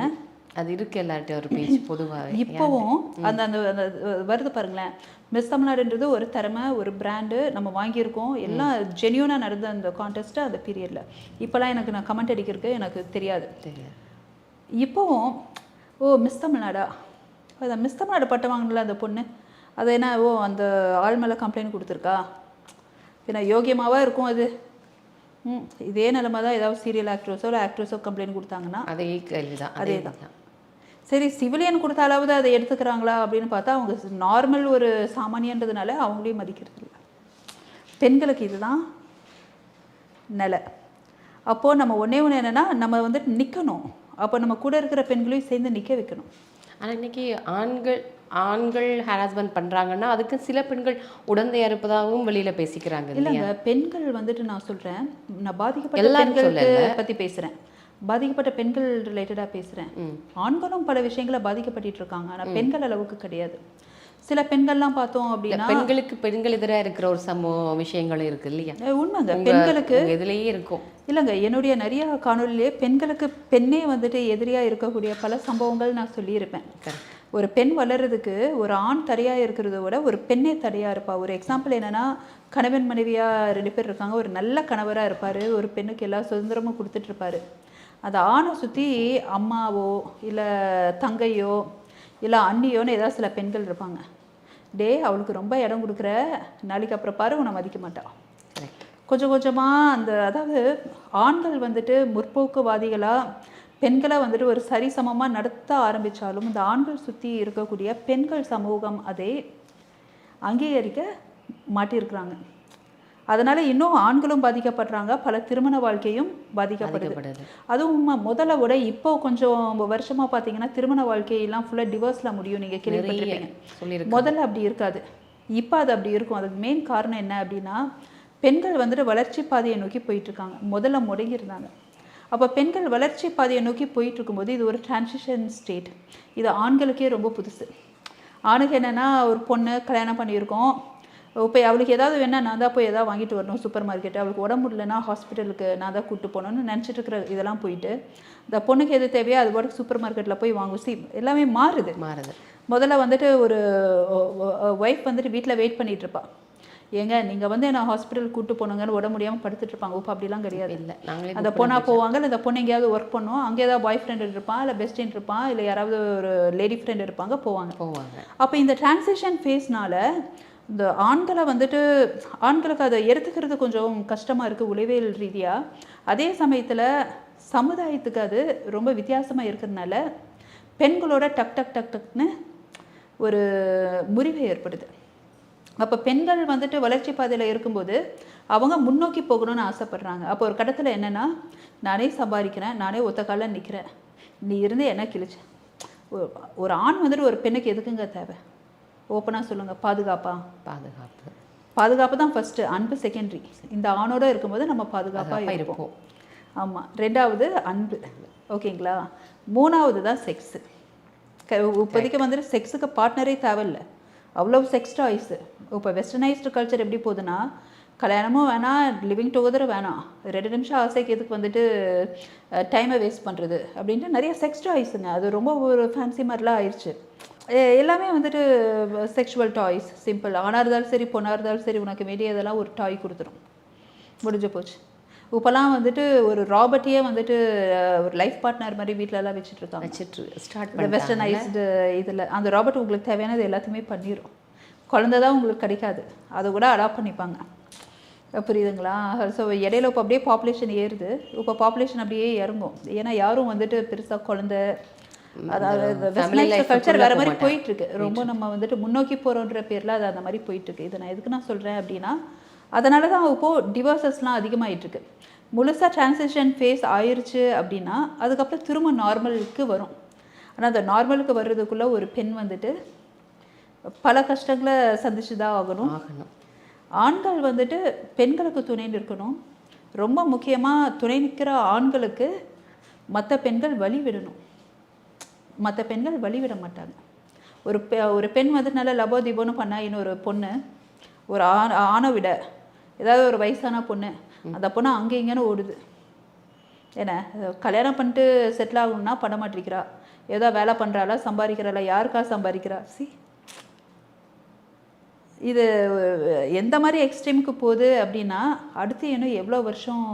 அது இருக்கு எல்லார்ட்டையும் ஒரு பேச்சு பொதுவாக. இப்போவும் அந்த அந்த அந்த வருது பாருங்களேன், மிஸ் தமிழ்நாடுன்றது ஒரு திறமை, ஒரு பிராண்டு, நம்ம வாங்கியிருக்கோம், எல்லாம் ஜென்யூனாக நடந்த அந்த கான்டெஸ்ட்டு அந்த பீரியடில். இப்போலாம் எனக்கு நான் கமெண்ட் அடிக்கிறதுக்கு எனக்கு தெரியாது. இப்போவும் மிஸ் தமிழ்நாடா, அதை மிஸ் தமிழ்நாடு பட்டம் வாங்கினல அந்த பொண்ணு, அது என்ன அந்த ஆள் மேலே கம்ப்ளைண்ட் கொடுத்துருக்கா, ஏன்னா யோகியமாவா இருக்கும் அது. இதே நிலமை தான் ஏதாவது சீரியல் ஆக்ட்ரஸோ இல்லை ஆக்ட்ரஸோ கம்ப்ளைண்ட் கொடுத்தாங்கன்னா அதே கேள்விதான். அதே தான். சரி, சிவிலியன் கொடுத்தாலாவது அதை எடுத்துக்கிறாங்களா அப்படின்னு பார்த்தா அவங்க நார்மல் ஒரு சாமானியன்றதுனால அவங்களையும் மதிக்கிறது இல்லை. பெண்களுக்கு இதுதான் நிலை. அப்போது நம்ம ஒன்றே ஒன்று என்னென்னா, நம்ம வந்துட்டு நிற்கணும். அப்போ நம்ம கூட இருக்கிற பெண்களையும் சேர்ந்து நிற்க வைக்கணும். ஆனால் இன்றைக்கி ஆண்கள் ஹராஸ்மெண்ட் பண்ணுறாங்கன்னா அதுக்கு சில பெண்கள் உடந்தையாக இருப்பதாகவும் வெளியில் பேசிக்கிறாங்க. இல்லைங்க, பெண்கள் வந்துட்டு நான் சொல்கிறேன், நான் பாதிக்கப்பட்ட பெண்களுக்கு பற்றி பேசுகிறேன், பாதிக்கப்பட்ட பெண்கள் ரிலேட்டடாக பேசுகிறேன். ஆண்களும் பல விஷயங்களை பாதிக்கப்பட்டு இருக்காங்க, ஆனால் பெண்கள் அளவுக்கு கிடையாது. சில பெண்கள்லாம் பார்த்தோம் அப்படின்னா பெண்களுக்கு பெண்கள் எதிராக இருக்கிற ஒரு விஷயங்களும் இருக்கு இல்லையா? உண்மைங்க, பெண்களுக்கு இதுலேயே இருக்கும். இல்லைங்க, என்னுடைய நிறைய காணொலியிலே பெண்களுக்கு பெண்ணே வந்துட்டு எதிரியாக இருக்கக்கூடிய பல சம்பவங்கள் நான் சொல்லியிருப்பேன். ஒரு பெண் வளர்றதுக்கு ஒரு ஆண் தடையாக இருக்கிறத விட ஒரு பெண்ணே தடையாக இருப்பா. ஒரு எக்ஸாம்பிள் என்னென்னா, கணவன் மனைவியாக 2 பேர் இருக்காங்க, ஒரு நல்ல கணவராக இருப்பார், ஒரு பெண்ணுக்கு எல்லா சுதந்திரமும் கொடுத்துட்ருப்பாரு. அந்த ஆணை சுற்றி அம்மாவோ இல்லை தங்கையோ இல்லை அண்ணியோன்னு ஏதாவது சில பெண்கள் இருப்பாங்க. அவளுக்கு ரொம்ப இடம் கொடுக்குற, நாளைக்கு அப்புறம் பாரு உன்னை மதிக்க மாட்டான். கொஞ்சம் கொஞ்சமாக அந்த அதாவது ஆண்கள் வந்துட்டு முற்போக்குவாதிகளாக பெண்களை வந்துட்டு ஒரு சரிசமமாக நடத்த ஆரம்பித்தாலும் இந்த ஆண்கள் சுற்றி இருக்கக்கூடிய பெண்கள் சமூகம் அதை அங்கீகரிக்க மாட்டியிருக்கிறாங்க. அதனால் இன்னும் ஆண்களும் பாதிக்கப்படுறாங்க, பல திருமண வாழ்க்கையும் பாதிக்கப்படுது. அதுவும் முதல்ல விட இப்போ கொஞ்சம் வருஷமாக பார்த்தீங்கன்னா திருமண வாழ்க்கையெல்லாம் ஃபுல்லாக டிவோர்ஸில் முடியும். நீங்கள் கேள்விப்பட்டிருப்பீங்க. முதல்ல அப்படி இருக்காது, இப்போ அது அப்படி இருக்கும். அதுக்கு மெயின் காரணம் என்ன அப்படின்னா, பெண்கள் வந்துட்டு வளர்ச்சி பாதையை நோக்கி போயிட்டுருக்காங்க. முதல்ல முடங்கியிருந்தாங்க. அப்போ பெண்கள் வளர்ச்சி பாதையை நோக்கி போயிட்டு இருக்கும்போது இது ஒரு டிரான்சிஷன் ஸ்டேட். இது ஆண்களுக்கே ரொம்ப புதுசு. ஆணுக்கு என்னென்னா, ஒரு பொண்ணு கல்யாணம் பண்ணியிருக்கோம், இப்போ அவளுக்கு ஏதாவது வேணால் நான் தான் போய் எதாவது வாங்கிட்டு வரணும் சூப்பர் மார்க்கெட்டு, அவளுக்கு உடம்பு முடியலன்னா ஹாஸ்பிட்டலுக்கு நான் தான் கூப்பிட்டு போகணுன்னு நினச்சிட்டு இருக்கிற இதெல்லாம் போயிட்டு இந்த பொண்ணுக்கு எது தேவையோ அது பாட்டுக்கு சூப்பர் மார்க்கெட்டில் போய் வாங்கும். எல்லாமே மாறுது. முதல்ல வந்துட்டு ஒரு ஒய்ஃப் வந்துட்டு வீட்டில் வெயிட் பண்ணிகிட்டு இருப்பா, ஏங்க நீங்கள் வந்து நான் ஹாஸ்பிட்டல் கூப்பிட்டு போனோங்கன்னு உடம்பு முடியாமல் படுத்துட்டு இருப்பாங்க. இப்போ அப்படிலாம் கிடையாது. இல்லை, அந்த பொண்ணாக போவாங்க, இல்லை இந்த பொண்ணு எங்கேயாவது ஒர்க் பண்ணுவோம், அங்கே ஏதாவது பாய் ஃப்ரெண்டு இருப்பான், இல்லை பெஸ்ட் ஃப்ரெண்ட் இருப்பான், இல்லை யாராவது ஒரு லேடி ஃப்ரெண்ட் இருப்பாங்க, போவாங்க. அப்போ இந்த டிரான்சிஷன் ஃபேஸ்னால இந்த ஆண்களை வந்துட்டு ஆண்களுக்கு அதை எடுத்துக்கிறது கொஞ்சம் கஷ்டமாக இருக்குது உளவியல் ரீதியாக. அதே சமயத்தில் சமுதாயத்துக்கு அது ரொம்ப வித்தியாசமாக இருக்கிறதுனால பெண்களோட டக் டக் டக் டக்னு ஒரு முறிவு ஏற்படுது. அப்போ பெண்கள் வந்துட்டு வளர்ச்சி பாதையில் இருக்கும்போது அவங்க முன்னோக்கி போகணும்னு ஆசைப்பட்றாங்க. அப்போ ஒரு கட்டத்தில் என்னென்னா, நானே சம்பாதிக்கிறேன், நானே ஒத்த காலில் நிற்கிறேன், நீ இருந்து என்ன கிழிச்சு. ஒரு ஆண் வந்துட்டு ஒரு பெண்ணுக்கு எதுக்குங்க தேவை? ஓப்பனாக சொல்லுங்கள். பாதுகாப்பு தான் ஃபஸ்ட்டு, அன்பு செகண்டரி. இந்த ஆணோடு இருக்கும்போது நம்ம பாதுகாப்பாக இருப்போம். ஆமாம். 2வது அன்பு, ஓகேங்களா? 3வது தான் செக்ஸு. இப்போதைக்கு வந்துட்டு செக்ஸுக்கு பார்ட்னரே தேவையில்லை, அவ்வளோ செக்ஸ் டாய்ஸு. இப்போ வெஸ்டர்னைஸ்டு கல்ச்சர் எப்படி போகுதுன்னா, கல்யாணமும் வேணாம், லிவிங் டுகெதர் வேணாம், 2 நிமிஷம் ஆசைக்கு எதுக்கு வந்துட்டு டைமை வேஸ்ட் பண்ணுறது அப்படின்ட்டு நிறைய செக்ஸ் டாய்ஸுங்க. அது ரொம்ப ஒரு ஃபேன்சி மாதிரிலாம் ஆயிடுச்சு. எல்லாமே வந்துட்டு செக்ஷுவல் டாய்ஸ், சிம்பிள். ஆணாக இருந்தாலும் சரி பொண்ணாக இருந்தாலும் சரி, உனக்கு வேண்டியதெல்லாம் ஒரு டாய் கொடுத்துரும், முடிஞ்சு போச்சு. இப்போலாம் வந்துட்டு ஒரு ராபர்ட்டையே வந்துட்டு ஒரு லைஃப் பார்ட்னர் மாதிரி வீட்டிலலாம் வச்சுட்ருக்காங்க. வெஸ்டர்னைஸ்டு இதில் அந்த ராபர்ட் உங்களுக்கு தேவையானது எல்லாத்தையுமே பண்ணிடும். குழந்தை தான் உங்களுக்கு கிடைக்காது, அதை கூட அடாப்ட் பண்ணிப்பாங்க. புரியுதுங்களா? ஸோ இடையில இப்போ அப்படியே பாப்புலேஷன் ஏறுது, இப்போ பாப்புலேஷன் அப்படியே இறங்கும். ஏன்னா யாரும் வந்துட்டு பெருசாக குழந்தை, அதாவது வெஸ்டர்னைஸ்டு கல்ச்சர் வேறு மாதிரி போயிட்டுருக்கு. ரொம்ப நம்ம வந்துட்டு முன்னோக்கி போகிறோன்ற பேரில் அது அந்த மாதிரி போயிட்டுருக்கு. இதை நான் எதுக்கு நான் சொல்கிறேன் அப்படின்னா, அதனால தான் இப்போது டிவோர்ஸஸ்லாம் அதிகமாகிட்டுருக்கு. முழுசாக டிரான்சிஷன் ஃபேஸ் ஆயிடுச்சு அப்படின்னா அதுக்கப்புறம் திரும்ப நார்மலுக்கு வரும். ஆனால் அந்த நார்மலுக்கு வர்றதுக்குள்ளே ஒரு பெண் வந்துட்டு பல கஷ்டங்களை சந்திச்சு தான் ஆகணும். ஆண்கள் வந்துட்டு பெண்களுக்கு துணை நிற்கணும். ரொம்ப முக்கியமாக துணை நிற்கிற ஆண்களுக்கு மற்ற பெண்கள் வழி விடணும். மற்ற பெண்கள் வழி விட மாட்டாங்க. ஒரு பெண் வந்து நல்லா லபோ தீபோன்னு பண்ணால் இன்னொரு பொண்ணு ஒரு ஆணை விட ஏதாவது ஒரு வயசான பொண்ணு அந்த பொண்ணு அங்கே இங்கேன்னு ஓடுது. ஏன்னா கல்யாணம் பண்ணிட்டு செட்டில் ஆகணும்னா பண்ண மாட்டேங்கிறா, ஏதோ வேலை பண்ணுறாளா, சம்பாதிக்கிறாளா, யாருக்கா சம்பாதிக்கிறா. இது எந்த மாதிரி எக்ஸ்ட்ரீமுக்கு போகுது அப்படின்னா அடுத்து இன்னும் எவ்வளோ வருஷம்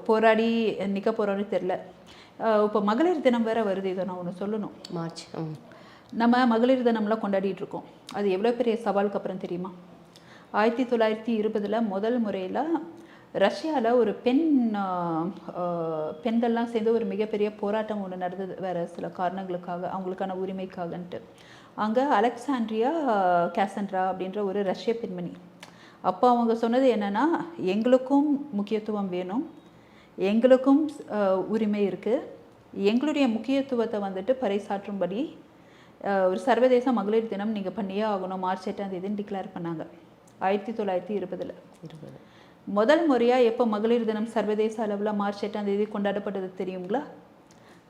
போராடி நிற்க போகிறோன்னு தெரில. இப்போ மகளிர் தினம் வேறு வருது. இதை நான் ஒன்று சொல்லணும். மார்ச் நம்ம மகளிர் தினம்லாம் கொண்டாடிட்டு இருக்கோம். அது எவ்வளோ பெரிய சவாலுக்கு அப்புறம் தெரியுமா? 1920 முதல் முறையில் ரஷ்யாவில் ஒரு பெண்கள்லாம் சேர்ந்து ஒரு மிகப்பெரிய போராட்டம் ஒன்று நடந்தது, வேறு சில காரணங்களுக்காக, அவங்களுக்கான உரிமைக்காகன்ட்டு. அங்கே அலெக்சாண்ட்ரியா கேசண்ட்ரா அப்படின்ற ஒரு ரஷ்ய பெண்மணி. அப்போ அவங்க சொன்னது என்னென்னா, எங்களுக்கும் முக்கியத்துவம் வேணும், எங்களுக்கும் உரிமை இருக்குது, எங்களுடைய முக்கியத்துவத்தை வந்துட்டு பறைசாற்றும்படி ஒரு சர்வதேச மகளிர் தினம் நீங்கள் பண்ணியே ஆகணும், மார்ச் 8 டிக்ளேர் பண்ணாங்க 1920. முதல் முறையாக எப்போ மகளிர் தினம் சர்வதேச அளவில் மார்ச் 8 கொண்டாடப்பட்டது தெரியுங்களா?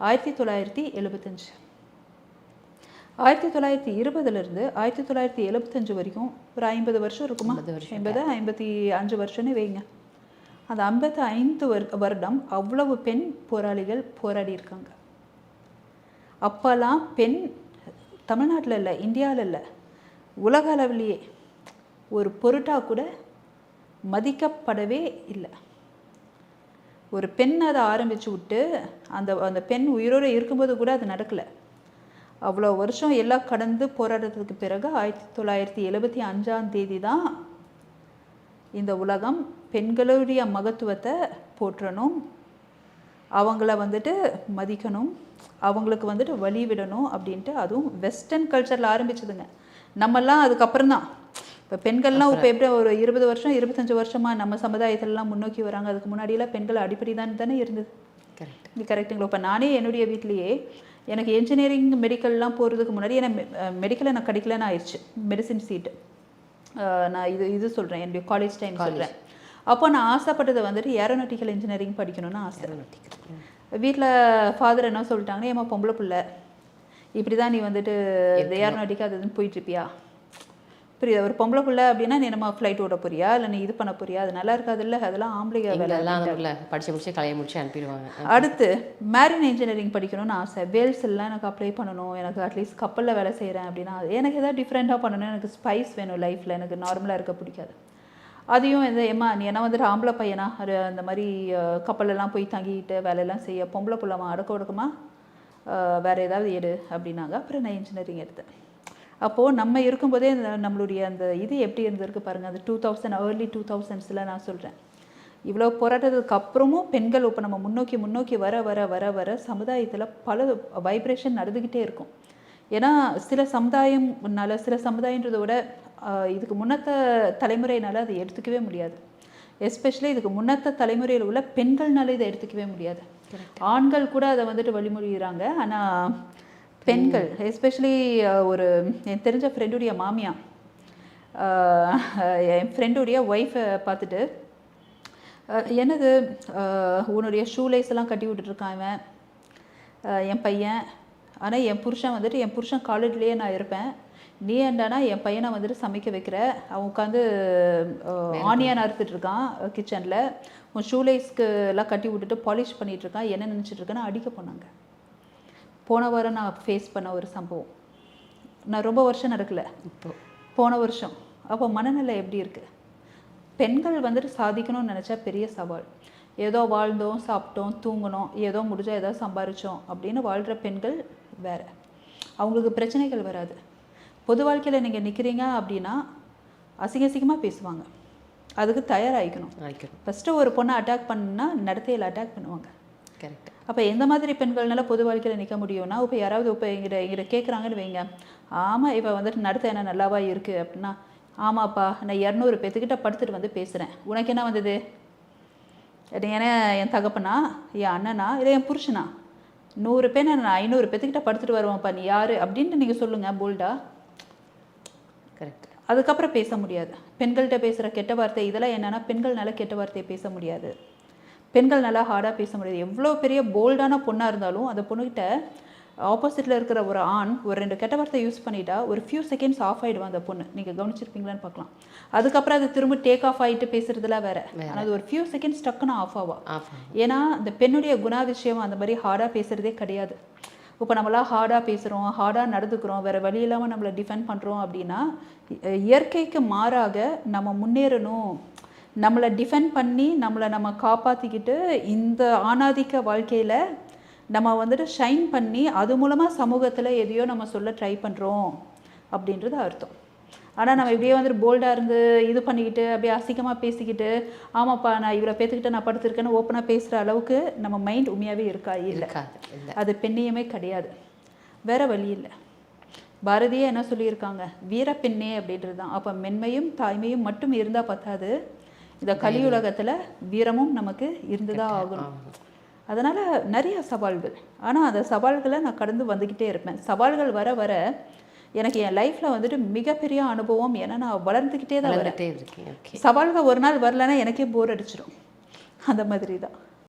1975. 1920 1975 வரைக்கும் ஒரு 50 வருஷம் இருக்குமா? 55 வருஷம்னு வைங்க. அந்த 55 வருடம் அவ்வளவு பெண் போராளிகள் போராடி இருக்காங்க. அப்போல்லாம் பெண் தமிழ்நாட்டில் இல்லை, இந்தியாவில் இல்லை, உலக அளவிலேயே ஒரு பொருட்டாக கூட மதிக்கப்படவே இல்லை. ஒரு பெண் அதை ஆரம்பித்து விட்டு அந்த பெண் உயிரோடு இருக்கும்போது கூட அது நடக்கலை. அவ்வளோ வருஷம் எல்லாம் கடந்து போராட்டத்துக்கு பிறகு 1975 தான் இந்த உலகம் பெண்களுடைய மகத்துவத்தை போற்றணும், அவங்கள வந்துட்டு மதிக்கணும், அவங்களுக்கு வந்துட்டு வழி விடணும் அப்படின்ட்டு. அதுவும் வெஸ்டர்ன் கல்ச்சரில் ஆரம்பிச்சதுங்க. நம்மெல்லாம் அதுக்கப்புறம் தான். இப்போ பெண்கள்லாம் இப்போ எப்படி ஒரு 20 வருஷம் 25 வருஷமாக நம்ம சமுதாயத்திலலாம் முன்னோக்கி வராங்க. அதுக்கு முன்னாடியெல்லாம் பெண்கள் அடிப்படை தானே இருந்தது. கரெக்டுங்களா? இப்போ நானே என்னுடைய வீட்லேயே எனக்கு என்ஜினியரிங் மெடிக்கல்லாம் போகிறதுக்கு முன்னாடி எனக்கு மெடிக்கலை நான் கிடைக்கலன்னு ஆயிடுச்சு, மெடிசின் சீட்டு. நான் இது சொல்கிறேன், என்னுடைய காலேஜ் டைம் சொல்கிறேன். அப்போ நான் ஆசைப்பட்டது வந்துட்டு ஏரோநாட்டிக்கல் இன்ஜினியரிங் படிக்கணும்னு ஆசை. வீட்டில் ஃபாதர் என்ன சொல்லிட்டாங்கன்னா, ஏமா பொம்பளை பிள்ளை இப்படி தான் நீ வந்துட்டு இந்த ஏரோநாட்டிக்கா அது இதுன்னு போயிட்டுருப்பியா? புரியுது? ஒரு பொம்பளை பிள்ளை அப்படின்னா நீ நம்ம ஃப்ளைட் ஓட போறியா, இல்லை நீ இது பண்ண போறியா? அது நல்லா இருக்காது இல்லை, அதெல்லாம் ஆம்பளைங்க வேலை, படிச்சு முடிச்சு கலையை முடிச்சு அனுப்பிடுவாங்க. அடுத்து மேரின் இன்ஜினியரிங் படிக்கணும்னு ஆசை. வேல்ஸ் எல்லாம் எனக்கு அப்ளை பண்ணணும், எனக்கு அட்லீஸ்ட் கப்பலில் வேலை செய்கிறேன் அப்படின்னா எனக்கு எதாவது டிஃப்ரெண்ட்டாக பண்ணணும், எனக்கு ஸ்பைஸ் வேணும் லைஃப்பில், எனக்கு நார்மலாக இருக்க பிடிக்காது. அதையும் ஏம்மா நீ என்ன வந்துட்டு ஆம்பளை பையனா அது அந்த மாதிரி கப்பலெல்லாம் போய் தங்கிட்டு வேலையெல்லாம் செய்ய, பொம்பளை பிள்ளைமா அடக்க ஒடுக்கமாக வேறு ஏதாவது எடு அப்படின்னாங்க. அப்புறம் நான் இன்ஜினியரிங் எடுத்தேன். அப்போது நம்ம இருக்கும்போதே நம்மளுடைய அந்த இது எப்படி இருந்திருக்கு பாருங்கள். அந்த 2000 early 2000s நான் சொல்கிறேன். இவ்வளோ போராட்டத்துக்கு அப்புறமும் பெண்கள் இப்போ நம்ம முன்னோக்கி வர வர வர வர சமுதாயத்தில் பல வைப்ரேஷன் நடந்துக்கிட்டே இருக்கும். ஏன்னா சில சமுதாயன்றதை விட இதுக்கு முன்னத்த தலைமுறையினால் அதை எடுத்துக்கவே முடியாது. எஸ்பெஷலி இதுக்கு முன்னத்த தலைமுறையில் உள்ள பெண்கள்னால இதை எடுத்துக்கவே முடியாது. ஆண்கள் கூட அதை வந்துட்டு வழிமொழிகிறாங்க. ஆனால் பெண்கள் எஸ்பெஷலி ஒரு என் தெரிஞ்ச ஃப்ரெண்டுடைய மாமியா என் ஃப்ரெண்டுடைய ஒய்ஃபை பார்த்துட்டு, என்னது உன்னுடைய ஷூலேஸ் எல்லாம் கட்டி விட்டுட்ருக்கான் இவன் என் பையன், ஆனால் என் புருஷன் வந்துட்டு என் புருஷன் காலேஜ்லேயே நான் இருப்பேன், நீ என்னடானா என் பையனை வந்துட்டு சமைக்க வைக்கிற, அவன் உட்காந்து ஆனியன் அறுத்துட்ருக்கான் கிச்சனில், உன் ஷூலேஸ்க்கு எல்லாம் கட்டி விட்டுட்டு பாலிஷ் பண்ணிகிட்ருக்கான், என்ன நினச்சிட்ருக்கேன்னு அடிக்க போனாங்க. போன வாரம் நான் ஃபேஸ் பண்ண ஒரு சம்பவம். நான் ரொம்ப வருஷம் நடக்கலை, போன வருஷம். அப்போ மனநிலை எப்படி இருக்குது? பெண்கள் வந்துட்டு சாதிக்கணும்னு நினச்சா பெரிய சவால். ஏதோ வாழ்ந்தோம், சாப்பிட்டோம், தூங்கினோம், ஏதோ முடிஞ்சால் ஏதோ சம்பாரித்தோம் அப்படின்னு வாழ்கிற பெண்கள் வேறு. அவங்களுக்கு பிரச்சனைகள் வராது. பொது வாழ்க்கையில் நீங்கள் நிற்கிறீங்க அப்படின்னா அசிங்கமாக பேசுவாங்க, அதுக்கு தயாராகிக்கணும். ஃபஸ்ட்டு ஒரு பொண்ணை அட்டாக் பண்ணுன்னா நடத்தையில் அட்டாக் பண்ணுவாங்க. கரெக்ட். அப்போ எந்த மாதிரி பெண்கள்னால பொது வாழ்க்கையில் நிற்க முடியும்னா, இப்போ யாராவது இப்போ எங்கிட்ட கேட்குறாங்கன்னு வைங்க, ஆமாம் இப்போ வந்துட்டு நடத்த என்ன நல்லாவா இருக்குது அப்படின்னா, ஆமாப்பா நான் 200 பேர்த்துக்கிட்ட படுத்துட்டு வந்து பேசுகிறேன், உனக்கு என்ன வந்தது? ஏன்னா என் தகப்பனா, என் அண்ணனா, இல்லை என் புருஷனா? 100 பேர் நான் 500 பேத்துக்கிட்ட படுத்துட்டு வருவேன்ப்பா, நீ யாரு அப்படின்ட்டு நீங்கள் சொல்லுங்கள் போல்டா. கரெக்ட். அதுக்கப்புறம் பேச முடியாது. பெண்கள்கிட்ட பேசுகிற கெட்ட வார்த்தை இதெல்லாம் என்னென்னா, பெண்கள்னால கெட்ட வார்த்தையை பேச முடியாது, பெண்கள் நல்லா ஹார்டாக பேச முடியாது. எவ்வளோ பெரிய போல்டான பொண்ணாக இருந்தாலும் அந்த பொண்ணுக்கிட்ட ஆப்போசிட்டில் இருக்கிற ஒரு ஆண் ஒரு 2 கெட்ட வார்த்தை யூஸ் பண்ணிட்டா ஒரு ஃபியூ செகண்ட்ஸ் ஆஃப் ஆகிடுவான் அந்த பொண்ணு. நீங்கள் கவனிச்சிருப்பீங்களான்னு பார்க்கலாம். அதுக்கப்புறம் அது திரும்ப டேக் ஆஃப் ஆகிட்டு பேசுறதுலாம் வேற. ஆனால் அது ஒரு ஃபியூ செகண்ட்ஸ் டக்குன்னு ஆஃப் ஆவா. ஏன்னா அந்த பெண்ணுடைய குணாதிசயம் அந்த மாதிரி ஹார்டாக பேசுகிறதே கிடையாது. இப்போ நம்மளாம் ஹார்டாக பேசுகிறோம், ஹார்டாக நடந்துக்கிறோம், வேறு வழி இல்லாமல் நம்மளை டிஃபெண்ட் பண்ணுறோம் அப்படின்னா, இயற்கைக்கு மாறாக நம்ம முன்னேறணும், நம்மளை டிஃபெண்ட் பண்ணி நம்மளை நம்ம காப்பாற்றிக்கிட்டு இந்த ஆணாதிக்க வாழ்க்கையில் நம்ம வந்துட்டு ஷைன் பண்ணி அது மூலமாக சமூகத்தில் எதையோ நம்ம சொல்ல ட்ரை பண்ணுறோம் அப்படின்றது அர்த்தம். ஆனால் நம்ம இப்படியே வந்துட்டு போல்டாக இருந்து இது பண்ணிக்கிட்டு அப்படியே அசிங்கமாக பேசிக்கிட்டு, ஆமாப்பா நான் இவ்வளோ பேத்துக்கிட்ட நான் படுத்திருக்கேன்னு ஓப்பனாக பேசுகிற அளவுக்கு நம்ம மைண்ட் உண்மையாகவே இருக்கா? இல்லை, அது பெண்ணியமே கிடையாது. வேற வழி இல்லை. பாரதியே என்ன சொல்லியிருக்காங்க, வீர பெண்ணே அப்படின்றது தான். அப்போ மென்மையும் தாய்மையும் மட்டும் இருந்தால் பத்தாது, இந்த கலியுலகத்தில் வீரமும் நமக்கு இருந்துதான் ஆகணும். அதனால் நிறைய சவால்கள், ஆனால் அந்த சவால்களை நான் கடந்து வந்துக்கிட்டே இருப்பேன். சவால்கள் வர வர எனக்கு என் லைஃப்பில் வந்துட்டு மிகப்பெரிய அனுபவம். ஏன்னா நான் வளர்ந்துக்கிட்டே தான் வரேன். சவால்கள் ஒரு நாள் வரலன்னா எனக்கே போர் அடிச்சிடும். அந்த மாதிரி தான்.